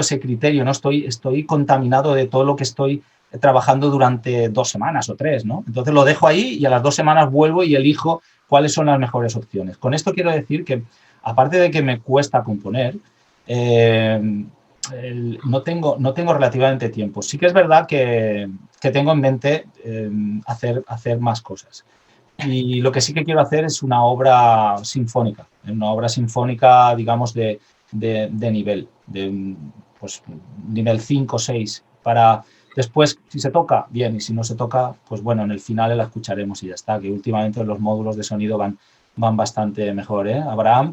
ese criterio, no estoy contaminado de todo lo que estoy trabajando durante 2 semanas o 3, ¿no? Entonces lo dejo ahí y a las 2 semanas vuelvo y elijo cuáles son las mejores opciones. Con esto quiero decir que, aparte de que me cuesta componer, no tengo relativamente tiempo. Sí que es verdad que tengo en mente hacer más cosas. Y lo que sí que quiero hacer es una obra sinfónica, digamos, de nivel, pues, nivel 5 o 6, para después, si se toca, bien, y si no se toca, pues bueno, en el final la escucharemos y ya está, que últimamente los módulos de sonido van bastante mejor, ¿eh? Abraham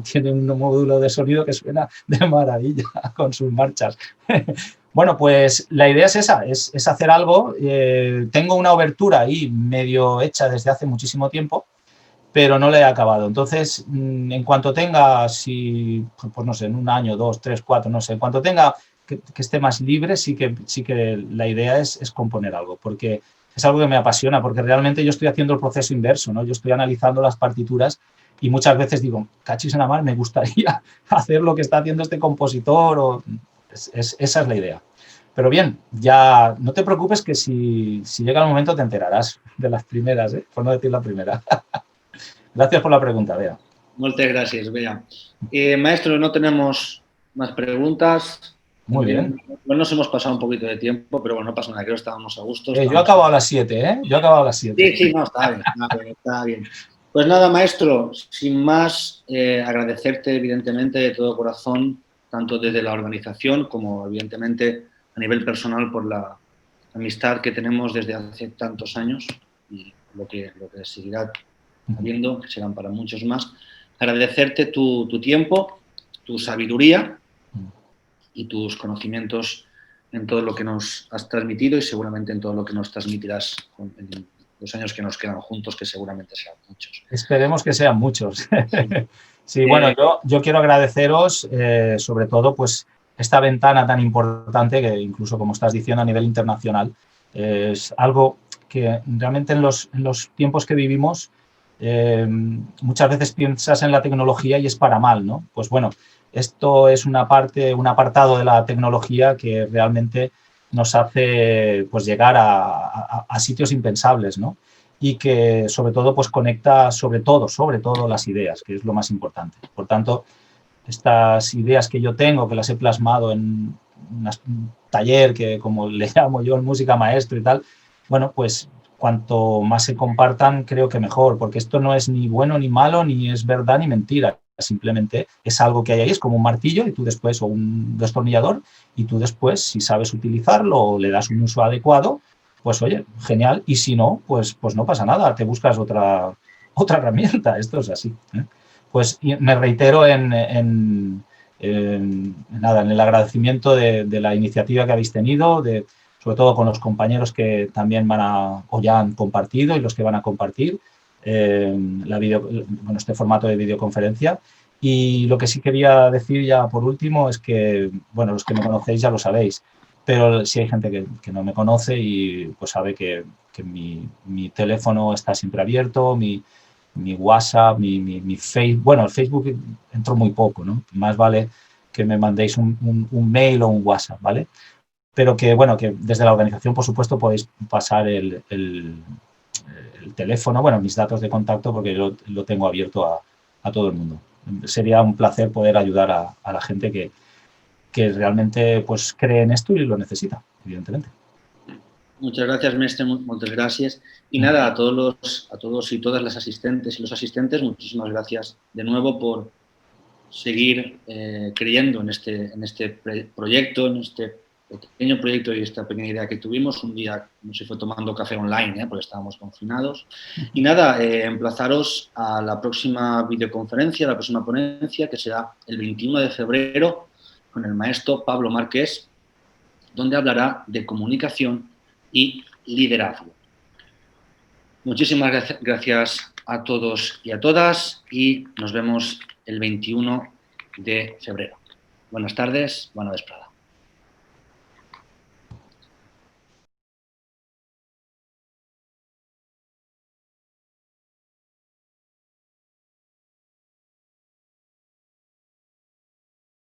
tiene un módulo de sonido que suena de maravilla con sus marchas. Bueno, pues la idea es esa, es hacer algo. Tengo una obertura ahí medio hecha desde hace muchísimo tiempo, pero no la he acabado. Entonces, en cuanto tenga, pues no sé, en 1 año, 2, 3, 4, no sé, en cuanto tenga que esté más libre, sí que la idea es componer algo, porque es algo que me apasiona, porque realmente yo estoy haciendo el proceso inverso, ¿no? Yo estoy analizando las partituras y muchas veces digo, cachis en la mar, me gustaría hacer lo que está haciendo este compositor, esa es la idea. Pero bien, ya no te preocupes que si llega el momento te enterarás de las primeras, por no decir la primera. Gracias por la pregunta, Bea. Muchas gracias, Bea. Maestro, no tenemos más preguntas. Muy bien. Bueno, nos hemos pasado un poquito de tiempo, pero bueno, no pasa nada, creo que estábamos a gusto. Yo he acabado a las 7, ¿eh? Yo he acabado a las 7. Sí, no, está bien. Pues nada, maestro, sin más, agradecerte evidentemente de todo corazón, tanto desde la organización como evidentemente a nivel personal por la amistad que tenemos desde hace tantos años y lo que seguirá habiendo, que serán para muchos más. Agradecerte tu tiempo, tu sabiduría y tus conocimientos en todo lo que nos has transmitido y seguramente en todo lo que nos transmitirás en los años que nos quedan juntos, que seguramente sean muchos. Esperemos que sean muchos. Sí, bueno, yo quiero agradeceros sobre todo pues esta ventana tan importante que incluso, como estás diciendo, a nivel internacional, es algo que realmente en los tiempos que vivimos muchas veces piensas en la tecnología y es para mal, ¿no? Pues bueno, esto es un apartado de la tecnología que realmente nos hace pues llegar a sitios impensables, ¿no? Y que sobre todo pues conecta sobre todo las ideas, que es lo más importante. Por tanto, estas ideas que yo tengo, que las he plasmado en un taller que, como le llamo yo, en música maestro y tal, bueno, pues cuanto más se compartan, creo que mejor, porque esto no es ni bueno ni malo, ni es verdad ni mentira. Simplemente es algo que hay ahí, es como un martillo y tú después, o un destornillador, y tú después, si sabes utilizarlo o le das un uso adecuado, pues oye, genial, y si no, pues no pasa nada, te buscas otra herramienta, esto es así, ¿eh? Pues me reitero en el agradecimiento de la iniciativa que habéis tenido, sobre todo con los compañeros que también ya han compartido y los que van a compartir este formato de videoconferencia. Y lo que sí quería decir ya por último es que, bueno, los que me conocéis ya lo sabéis, pero sí hay gente que no me conoce y pues sabe que mi teléfono está siempre abierto, mi WhatsApp, mi Facebook. Bueno, el Facebook entro muy poco, ¿no? Más vale que me mandéis un mail o un WhatsApp, ¿vale? Pero que, bueno, que desde la organización, por supuesto, podéis pasar el teléfono, bueno, mis datos de contacto, porque yo lo tengo abierto a todo el mundo. Sería un placer poder ayudar a la gente que realmente pues cree en esto y lo necesita, evidentemente. Muchas gracias, mestre, muchas gracias. Y nada, a todos y todas las asistentes y los asistentes, muchísimas gracias de nuevo por seguir creyendo en este proyecto, en este pequeño proyecto y esta pequeña idea que tuvimos. Un día se fue tomando café online, porque estábamos confinados. Y nada, emplazaros a la próxima videoconferencia, a la próxima ponencia, que será el 21 de febrero, con el maestro Pablo Márquez, donde hablará de comunicación y liderazgo. Muchísimas gracias a todos y a todas y nos vemos el 21 de febrero. Buenas tardes, buena vesprada.